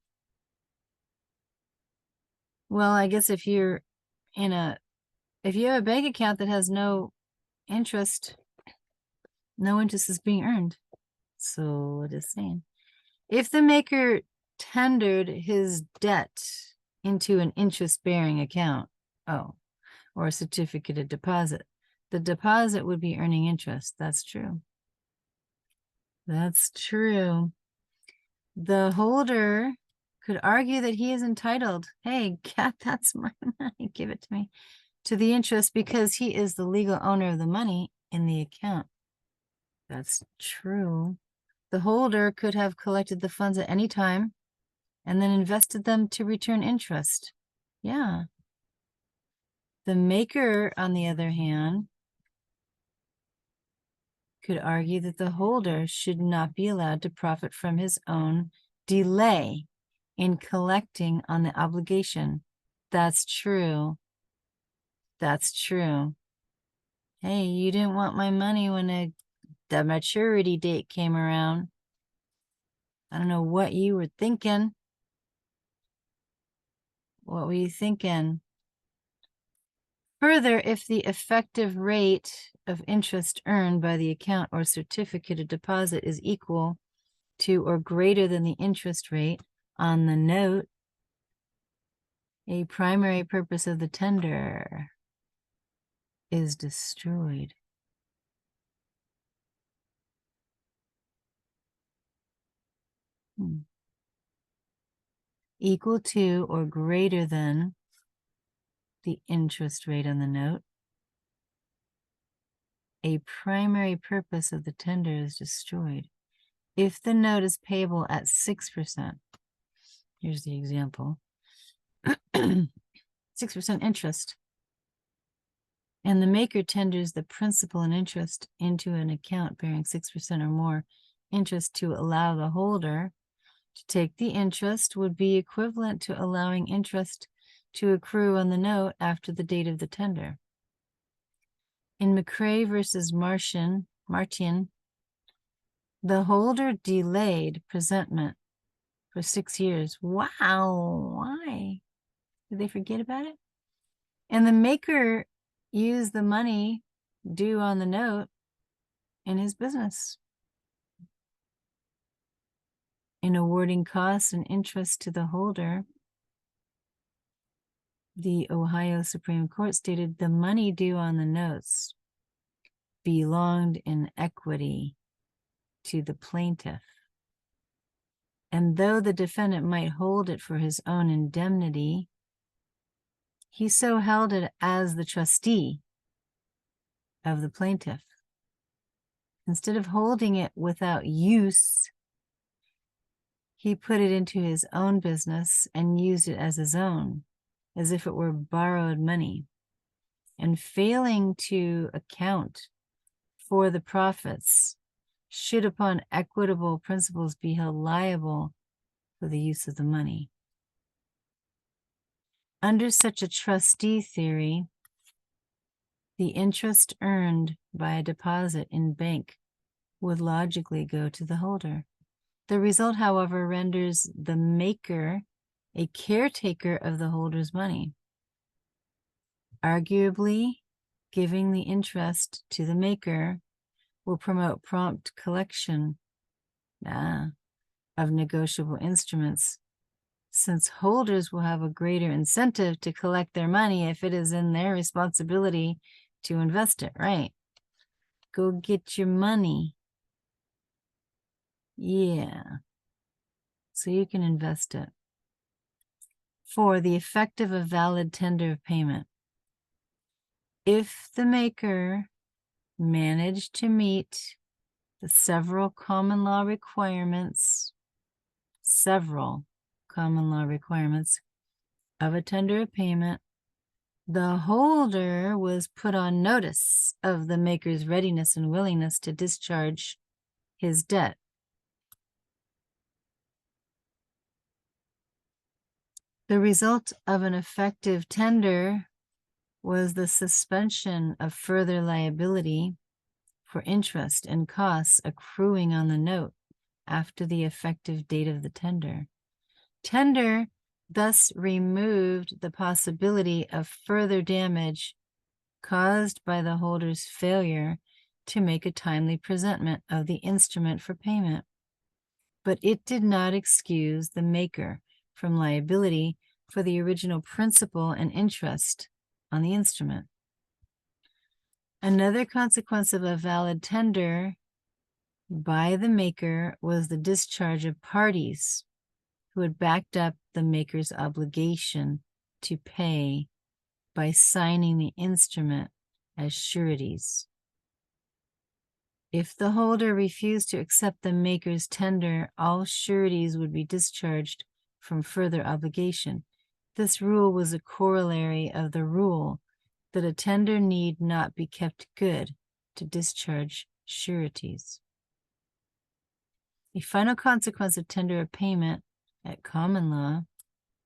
Well, I guess if you have a bank account that has no interest is being earned. So what is saying? If the maker tendered his debt into an interest-bearing account, or a certificate of deposit, the deposit would be earning interest. That's true. That's true. The holder could argue that he is entitled, hey, cat, that's my money, give it to me, to the interest because he is the legal owner of the money in the account. That's true. The holder could have collected the funds at any time and then invested them to return interest. Yeah. The maker, on the other hand, could argue that the holder should not be allowed to profit from his own delay in collecting on the obligation. That's true. That's true. Hey, you didn't want my money when the maturity date came around. I don't know what you were thinking. What were you thinking? Further, if the effective rate of interest earned by the account or certificate of deposit is equal to or greater than the interest rate on the note, a primary purpose of the tender is destroyed. Equal to or greater than the interest rate on the note. A primary purpose of the tender is destroyed. If the note is payable at 6%, here's the example, 6% interest, and the maker tenders the principal and interest into an account bearing 6% or more interest to allow the holder to take the interest, would be equivalent to allowing interest to accrue on the note after the date of the tender. In McRae versus Martian, the holder delayed presentment for 6 years. Wow, why? Did they forget about it? And the maker used the money due on the note in his business. In awarding costs and interest to the holder, the Ohio Supreme Court stated the money due on the notes belonged in equity to the plaintiff. And though the defendant might hold it for his own indemnity, he so held it as the trustee of the plaintiff. Instead of holding it without use, he put it into his own business and used it as his own, as if it were borrowed money, and failing to account for the profits should upon equitable principles be held liable for the use of the money. Under such a trustee theory, the interest earned by a deposit in bank would logically go to the holder. The result, however, renders the maker a caretaker of the holder's money. Arguably, giving the interest to the maker will promote prompt collection of negotiable instruments, since holders will have a greater incentive to collect their money if it is in their responsibility to invest it, right? Go get your money. Yeah. So you can invest it. 4, the effect of a valid tender of payment. If the maker managed to meet the several common law requirements of a tender of payment, the holder was put on notice of the maker's readiness and willingness to discharge his debt. The result of an effective tender was the suspension of further liability for interest and costs accruing on the note after the effective date of the tender. Tender thus removed the possibility of further damage caused by the holder's failure to make a timely presentment of the instrument for payment, but it did not excuse the maker from liability for the original principal and interest on the instrument. Another consequence of a valid tender by the maker was the discharge of parties who had backed up the maker's obligation to pay by signing the instrument as sureties. If the holder refused to accept the maker's tender, all sureties would be discharged from further obligation. This rule was a corollary of the rule that a tender need not be kept good to discharge sureties. A final consequence of tender of payment at common law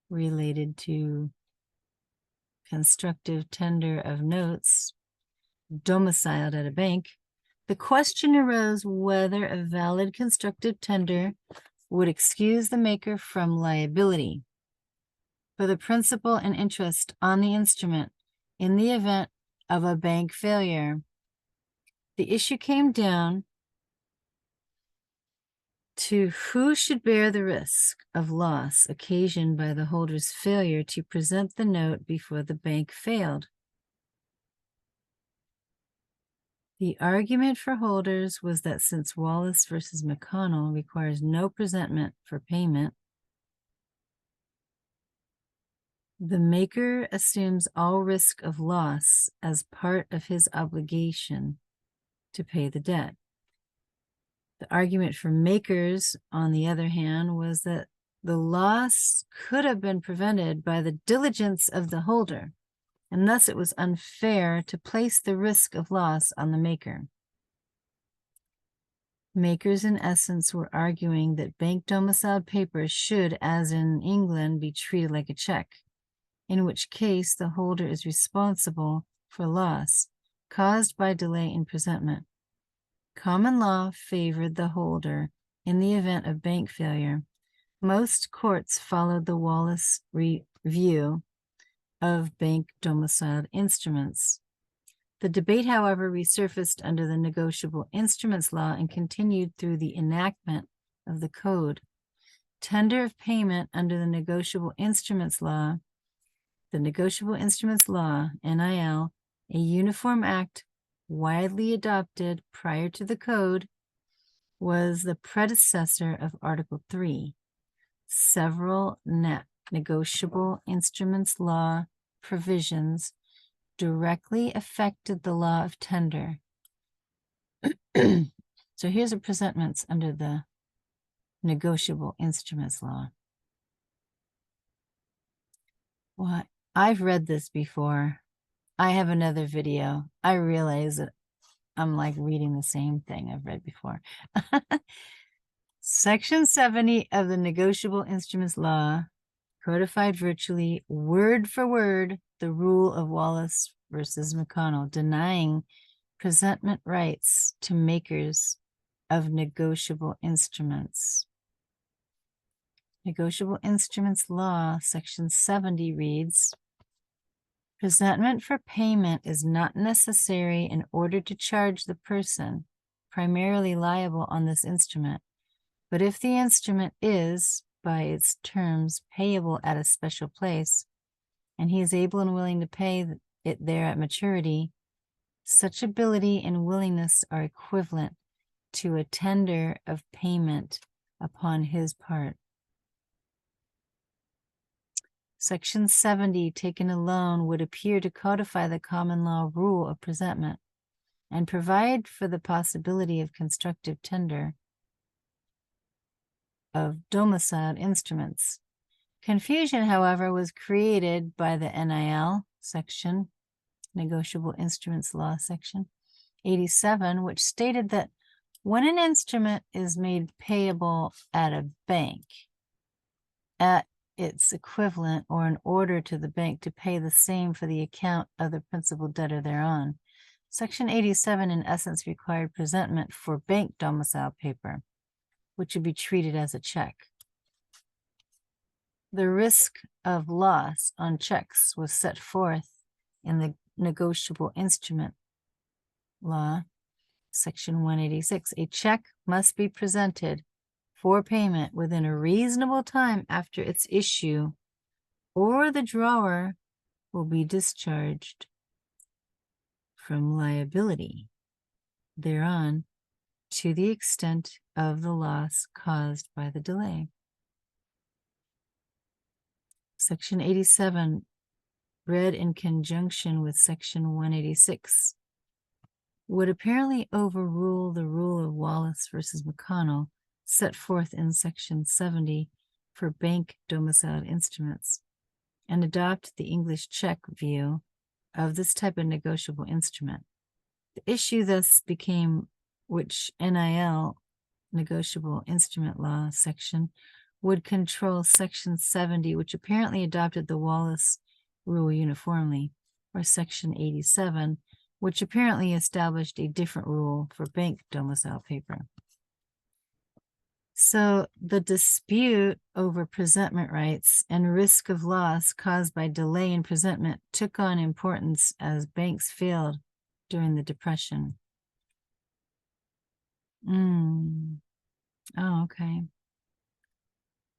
related to constructive tender of notes domiciled at a bank, the question arose whether a valid constructive tender would excuse the maker from liability for the principal and interest on the instrument in the event of a bank failure. The issue came down to who should bear the risk of loss occasioned by the holder's failure to present the note before the bank failed. The argument for holders was that since Wallace versus McConnell requires no presentment for payment, the maker assumes all risk of loss as part of his obligation to pay the debt. The argument for makers, on the other hand, was that the loss could have been prevented by the diligence of the holder, and thus it was unfair to place the risk of loss on the maker. Makers, in essence, were arguing that bank domiciled paper should, as in England, be treated like a check, in which case the holder is responsible for loss caused by delay in presentment. Common law favored the holder in the event of bank failure. Most courts followed the Wallace review of bank domiciled instruments. The debate, however, resurfaced under the negotiable instruments law and continued through the enactment of the code. Tender of payment under the negotiable instruments law, NIL, a uniform act widely adopted prior to the code, was the predecessor of Article 3. Several negotiable instruments law provisions directly affected the law of tender. So here's the presentments under the negotiable instruments law. Well, I've read this before. I have another video. I realize that I'm like reading the same thing I've read before. Section 70 of the negotiable instruments law codified virtually word for word the rule of Wallace versus McConnell, denying presentment rights to makers of negotiable instruments. Negotiable instruments law, section 70 reads, Presentment for payment is not necessary in order to charge the person primarily liable on this instrument, but if the instrument is, by its terms, payable at a special place, and he is able and willing to pay it there at maturity, such ability and willingness are equivalent to a tender of payment upon his part. Section 70, taken alone, would appear to codify the common law rule of presentment and provide for the possibility of constructive tender of domiciled instruments. Confusion, however, was created by the NIL section, Negotiable Instruments Law section 87, which stated that when an instrument is made payable at a bank, at its equivalent or an order to the bank to pay the same for the account of the principal debtor thereon. Section 87 in essence required presentment for bank domicile paper, which would be treated as a check. The risk of loss on checks was set forth in the Negotiable Instrument Law, Section 186. A check must be presented for payment within a reasonable time after its issue, or the drawer will be discharged from liability thereon to the extent of the loss caused by the delay. Section 87, read in conjunction with Section 186, would apparently overrule the rule of Wallace versus McConnell set forth in Section 70 for bank domiciled instruments and adopt the English check view of this type of negotiable instrument. The issue thus became which NIL, Negotiable Instrument Law section, would control Section 70, which apparently adopted the Wallace rule uniformly, or Section 87, which apparently established a different rule for bank domicile paper. So the dispute over presentment rights and risk of loss caused by delay in presentment took on importance as banks failed during the Depression. Oh, okay.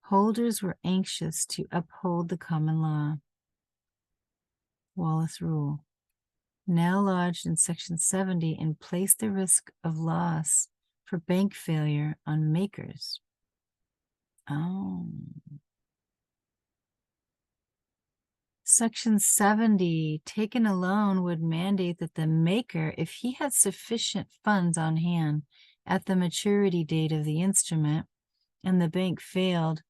Holders were anxious to uphold the common law, Wallace rule, now lodged in Section 70, and placed the risk of loss for bank failure on makers. Oh. Section 70, taken alone, would mandate that the maker, if he had sufficient funds on hand at the maturity date of the instrument and the bank failed,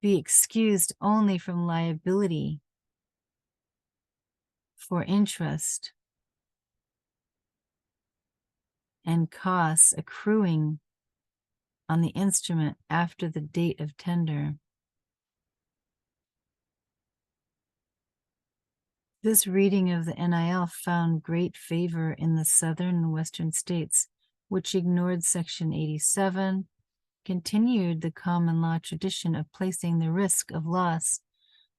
be excused only from liability for interest and costs accruing on the instrument after the date of tender. This reading of the NIL found great favor in the southern and western states, which ignored Section 87, continued the common law tradition of placing the risk of loss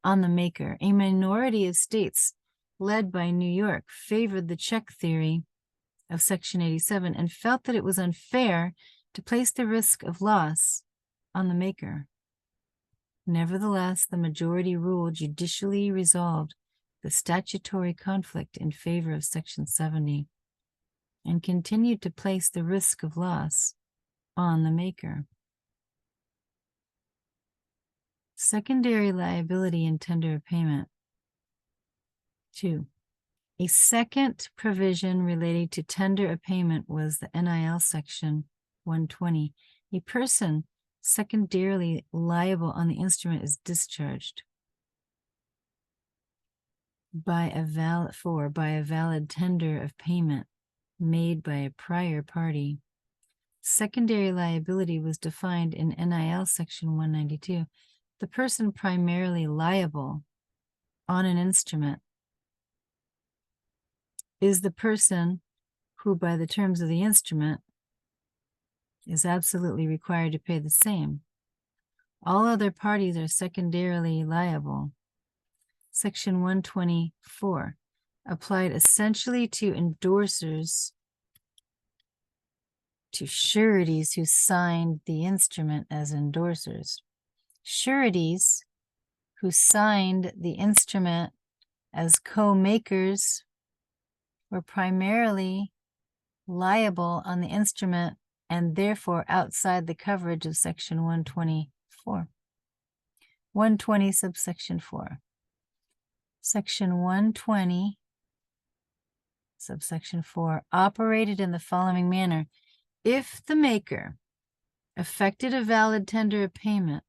on the maker. A minority of states, led by New York, favored the check theory of Section 87 and felt that it was unfair to place the risk of loss on the maker. Nevertheless, the majority rule judicially resolved the statutory conflict in favor of Section 70 and continued to place the risk of loss on the maker. Secondary liability and tender of payment. 2. A second provision relating to tender of payment was the NIL section 120. A person secondarily liable on the instrument is discharged by a valid tender of payment made by a prior party. Secondary liability was defined in NIL section 192. The person primarily liable on an instrument is the person who, by the terms of the instrument, is absolutely required to pay the same, All other parties are secondarily liable. Section 124, applied essentially to endorsers, to sureties who signed the instrument as endorsers. Sureties who signed the instrument as co-makers were primarily liable on the instrument and therefore outside the coverage of Section 124. 120 subsection 4. Section 120 subsection 4 operated in the following manner. If the maker effected a valid tender of payment,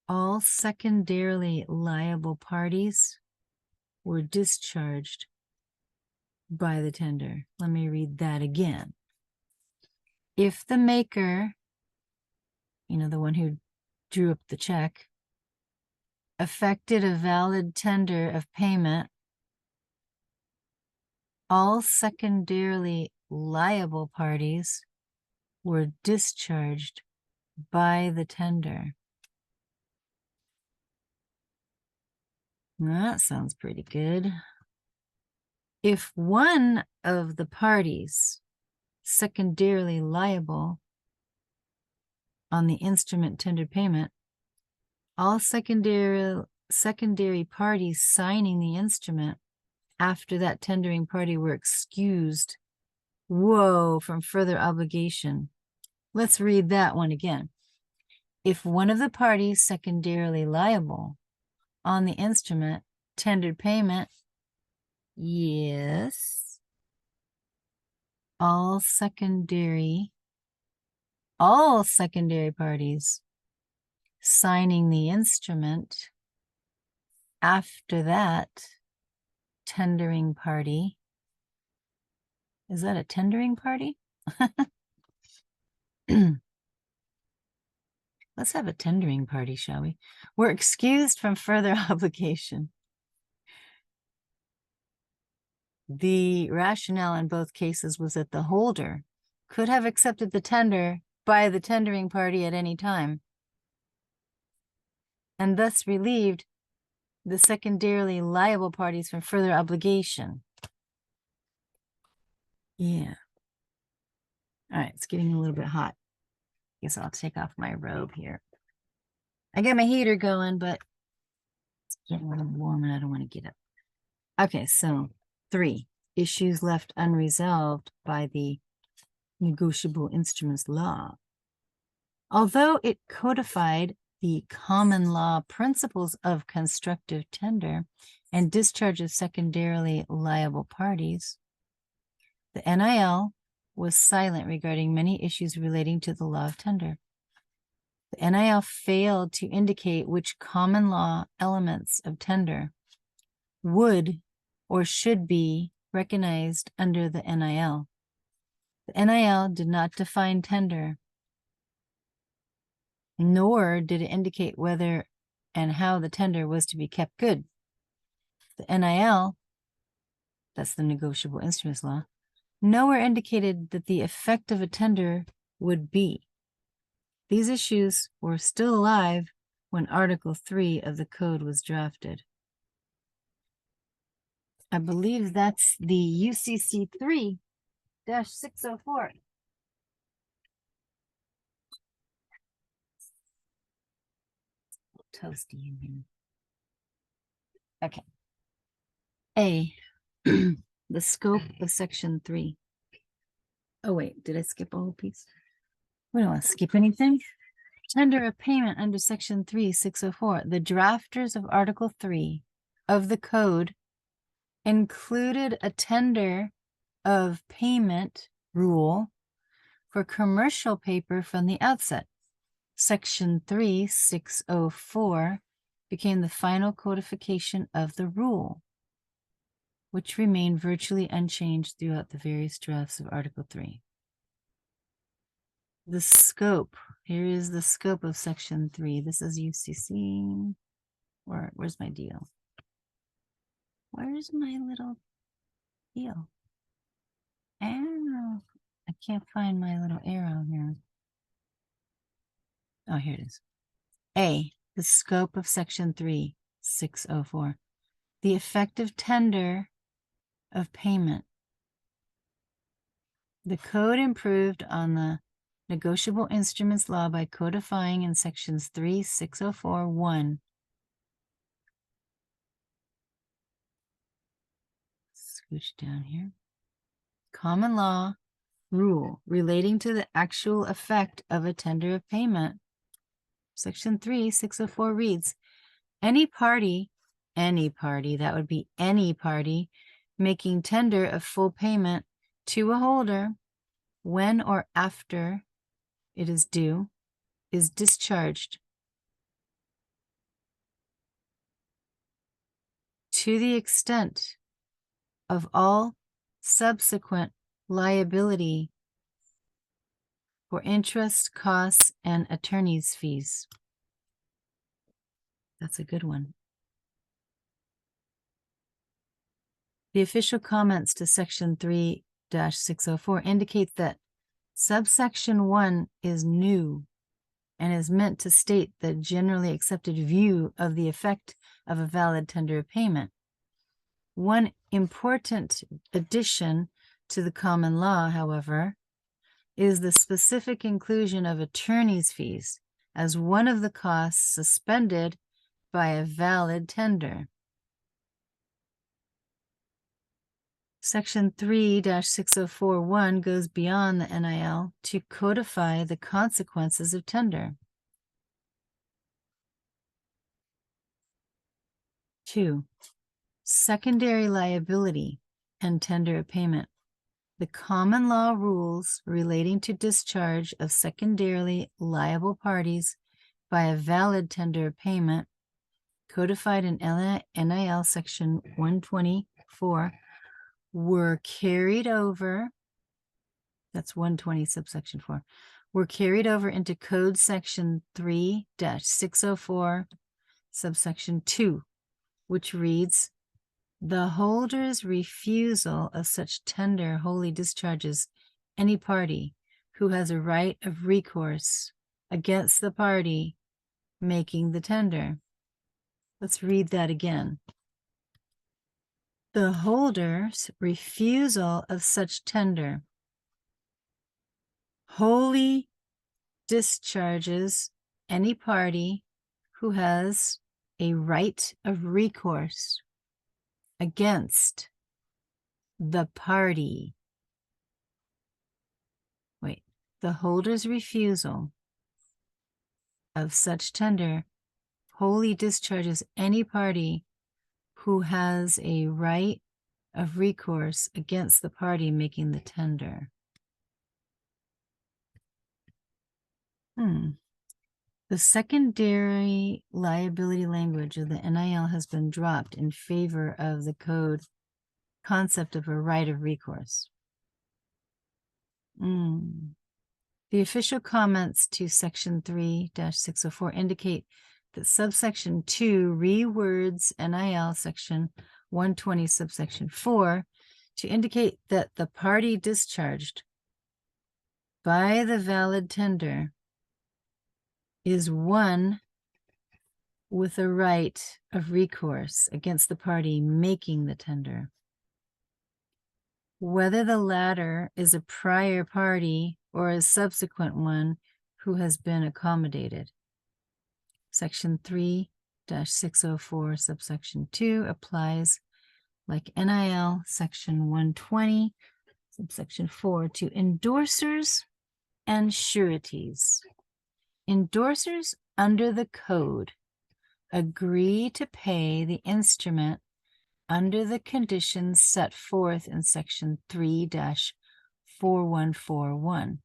all secondarily liable parties were discharged by the tender. Let me read that again. If the maker, the one who drew up the check, effected a valid tender of payment, all secondarily liable parties were discharged by the tender. That sounds pretty good. If one of the parties secondarily liable on the instrument tendered payment, all secondary parties signing the instrument after that tendering party were excused, from further obligation. Let's read that one again. If one of the parties secondarily liable on the instrument tendered payment, yes, all secondary parties signing the instrument after that tendering party. Is that a tendering party? Let's have a tendering party, shall we? We're excused from further obligation. The rationale in both cases was that the holder could have accepted the tender by the tendering party at any time, and thus relieved the secondarily liable parties from further obligation. Yeah. All right, it's getting a little bit hot. Guess I'll take off my robe here. I got my heater going, but it's getting a little warm and I don't want to get up. Okay, so 3, issues left unresolved by the negotiable instruments law. Although it codified the common law principles of constructive tender and discharge of secondarily liable parties, the NIL was silent regarding many issues relating to the law of tender. The NIL failed to indicate which common law elements of tender would or should be recognized under the NIL. The NIL did not define tender, nor did it indicate whether and how the tender was to be kept good. The NIL, that's the negotiable instruments law, nowhere indicated that the effect of a tender would be. These issues were still alive when Article 3 of the Code was drafted. I believe that's the UCC 3-604. Toasty in here. Okay. A, the scope of Section 3. Oh, wait, did I skip a whole piece? We don't want to skip anything. Tender of payment under Section 3-604. The drafters of Article 3 of the Code included a tender of payment rule for commercial paper from the outset. Section 3-604 became the final codification of the rule, which remained virtually unchanged throughout the various drafts of Article 3. The scope. Here is the scope of Section 3. This is UCC. Where's my deal? Where's my little deal? Arrow. I can't find my little arrow here. Oh, here it is. A, the scope of Section 3604. The effective tender of payment. The code improved on the negotiable instruments law by codifying in sections 3604(1). Scooch down here. Common law rule relating to the actual effect of a tender of payment. Section 3604 reads, any party, that would be any party, making tender of full payment to a holder when or after it is due, is discharged to the extent of all subsequent liability for interest, costs, and attorney's fees. That's a good one. The official comments to Section 3-604 indicate that subsection 1 is new and is meant to state the generally accepted view of the effect of a valid tender of payment. One important addition to the common law, however, is the specific inclusion of attorney's fees as one of the costs suspended by a valid tender. Section 3-604(1) goes beyond the NIL to codify the consequences of tender. 2. Secondary liability and tender of payment. The common law rules relating to discharge of secondarily liable parties by a valid tender of payment, codified in NIL Section 124, were carried over, that's 120 subsection 4, were carried over into Code Section 3-604 subsection 2, which reads, the holder's refusal of such tender wholly discharges any party who has a right of recourse against the party making the tender. Let's read that again. The holder's refusal of such tender wholly discharges any party who has a right of recourse against the party. Wait, the holder's refusal of such tender wholly discharges any party who has a right of recourse against the party making the tender. The secondary liability language of the NIL has been dropped in favor of the code concept of a right of recourse. The official comments to Section 3-604 indicate that subsection 2 rewords NIL Section 120 subsection 4 to indicate that the party discharged by the valid tender is one with a right of recourse against the party making the tender, whether the latter is a prior party or a subsequent one who has been accommodated. Section 3-604 subsection 2 applies like NIL Section 120 subsection 4 to endorsers and sureties. Endorsers under the code agree to pay the instrument under the conditions set forth in Section 3-4141.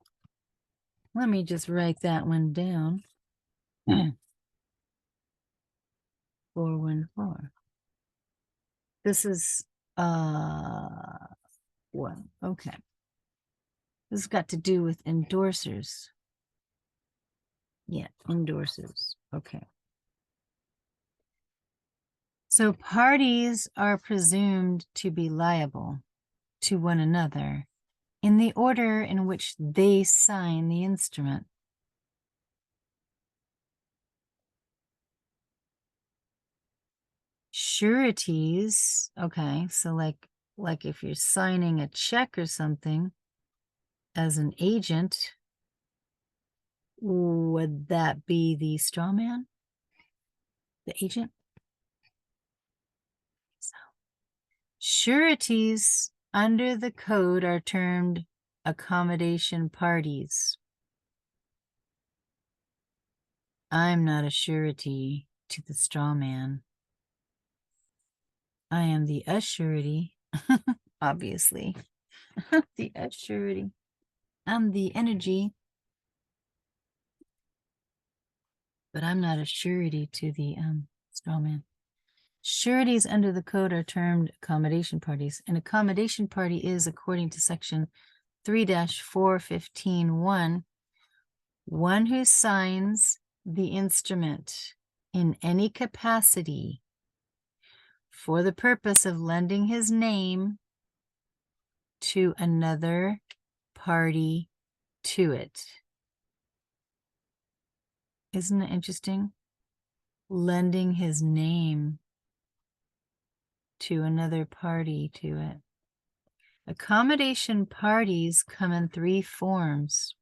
Let me just write that one down. 414. This is one. Okay. This has got to do with endorsers. Yeah, endorsers. Okay. So parties are presumed to be liable to one another in the order in which they sign the instrument. sureties. Okay, so like if you're signing a check or something as an agent, would that be the straw man? The agent? So sureties under the code are termed accommodation parties. I'm not a surety to the straw man. I am the assurity, obviously. The assurity. I'm the energy, but I'm not a surety to the straw man. Sureties under the code are termed accommodation parties. An accommodation party is, according to section 3-415(1), one who signs the instrument in any capacity for the purpose of lending his name to another party to it. Isn't it interesting? Lending his name to another party to it. Accommodation parties come in 3 forms.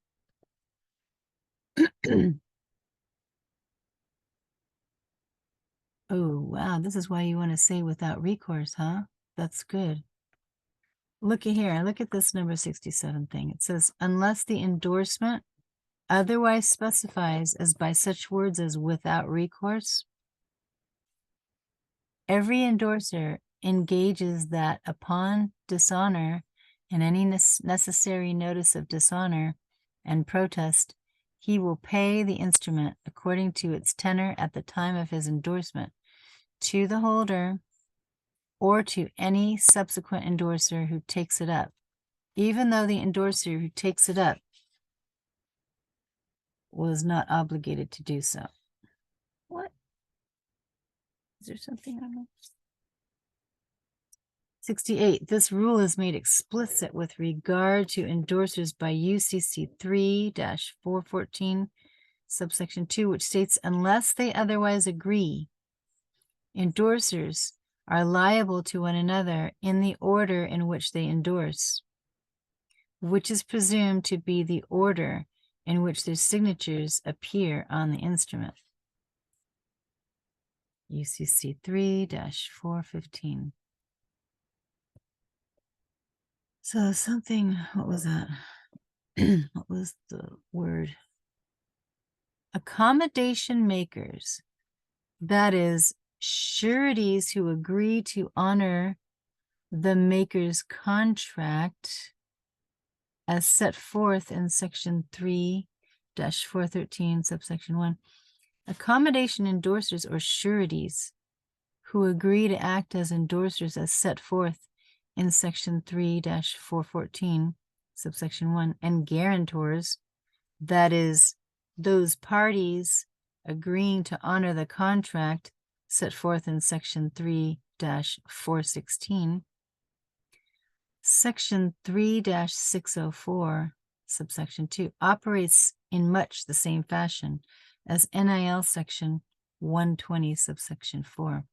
Oh, wow. This is why you want to say without recourse, huh? That's good. Look at here. Look at this number 67 thing. It says, unless the endorsement otherwise specifies as by such words as without recourse, every endorser engages that upon dishonor and any necessary notice of dishonor and protest, he will pay the instrument according to its tenor at the time of his endorsement to the holder or to any subsequent endorser who takes it up, even though the endorser who takes it up was not obligated to do so. What? Is there something I missed? 68. This rule is made explicit with regard to endorsers by UCC 3-414, subsection 2, which states, unless they otherwise agree, endorsers are liable to one another in the order in which they endorse, which is presumed to be the order in which their signatures appear on the instrument. UCC 3-415. So something, what was that? What was the word? Accommodation makers, that is, sureties who agree to honor the maker's contract as set forth in section 3-413, subsection 1. Accommodation endorsers or sureties who agree to act as endorsers as set forth in section 3-414, subsection 1, and guarantors, that is, those parties agreeing to honor the contract set forth in section 3-416, section 3-604, subsection 2, operates in much the same fashion as NIL section 120, subsection 4.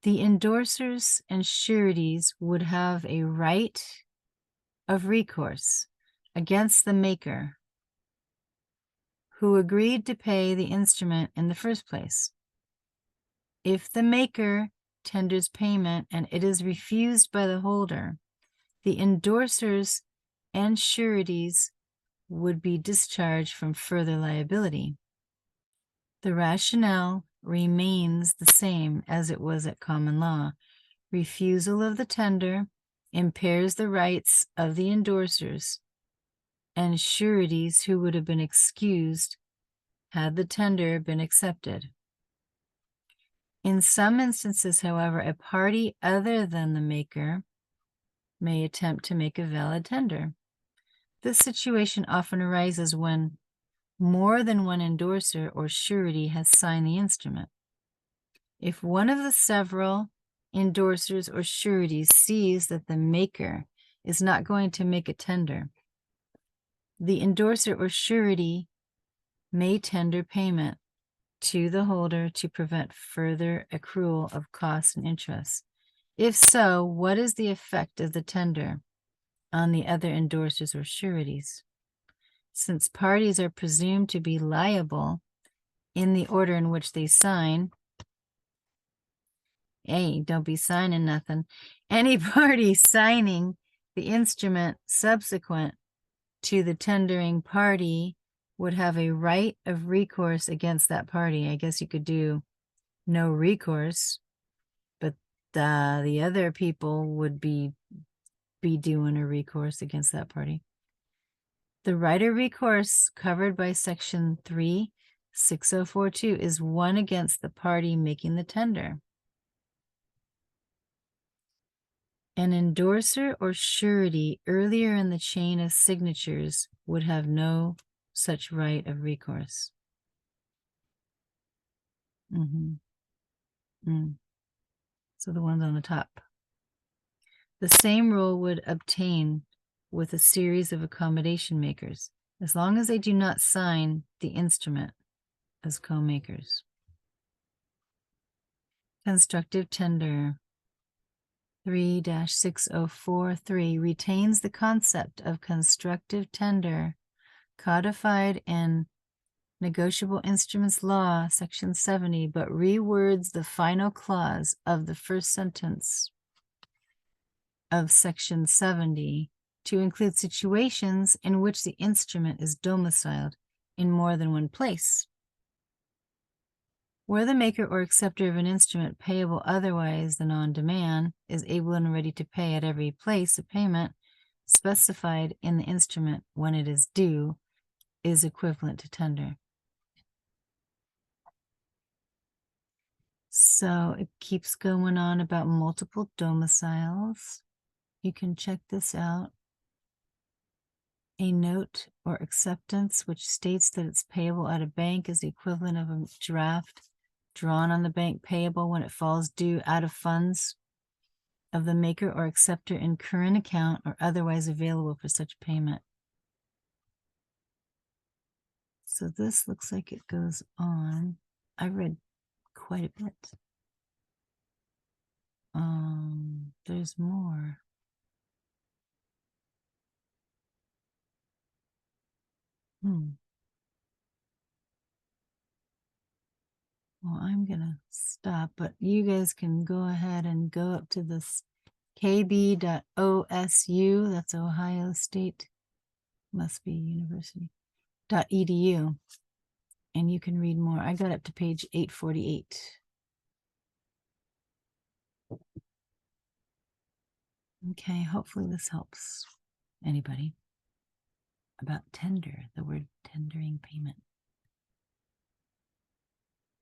The endorsers and sureties would have a right of recourse against the maker who agreed to pay the instrument in the first place. If the maker tenders payment and it is refused by the holder, the endorsers and sureties would be discharged from further liability. The rationale remains the same as it was at common law. Refusal of the tender impairs the rights of the endorsers and sureties who would have been excused had the tender been accepted. In some instances, however, a party other than the maker may attempt to make a valid tender. This situation often arises when more than one endorser or surety has signed the instrument. If one of the several endorsers or sureties sees that the maker is not going to make a tender, the endorser or surety may tender payment to the holder to prevent further accrual of costs and interest? If so, what is the effect of the tender on the other endorsers or sureties? Since parties are presumed to be liable in the order in which they sign, hey, don't be signing nothing. Any party signing the instrument subsequent to the tendering party would have a right of recourse against that party. I guess you could do no recourse, but the other people would be doing a recourse against that party. The right of recourse covered by section 36042 is one against the party making the tender. An endorser or surety earlier in the chain of signatures would have no such right of recourse. So the ones on the top. The same rule would obtain with a series of accommodation makers, as long as they do not sign the instrument as co-makers. Constructive tender 3-6043 retains the concept of constructive tender codified in Negotiable Instruments Law, Section 70, but rewords the final clause of the first sentence of Section 70 to include situations in which the instrument is domiciled in more than one place. Where the maker or acceptor of an instrument payable otherwise than on demand is able and ready to pay at every place of payment specified in the instrument when it is due is equivalent to tender. So it keeps going on about multiple domiciles. You can check this out. A note or acceptance which states that it's payable at a bank is the equivalent of a draft drawn on the bank payable when it falls due out of funds of the maker or acceptor in current account or otherwise available for such payment. So this looks like it goes on. I read quite a bit. There's more. Well, I'm gonna stop, but you guys can go ahead and go up to this kb.osu, that's Ohio State, must be university, .edu, and you can read more. I got up to page 848. Okay, hopefully this helps anybody about tender, the word tendering payment.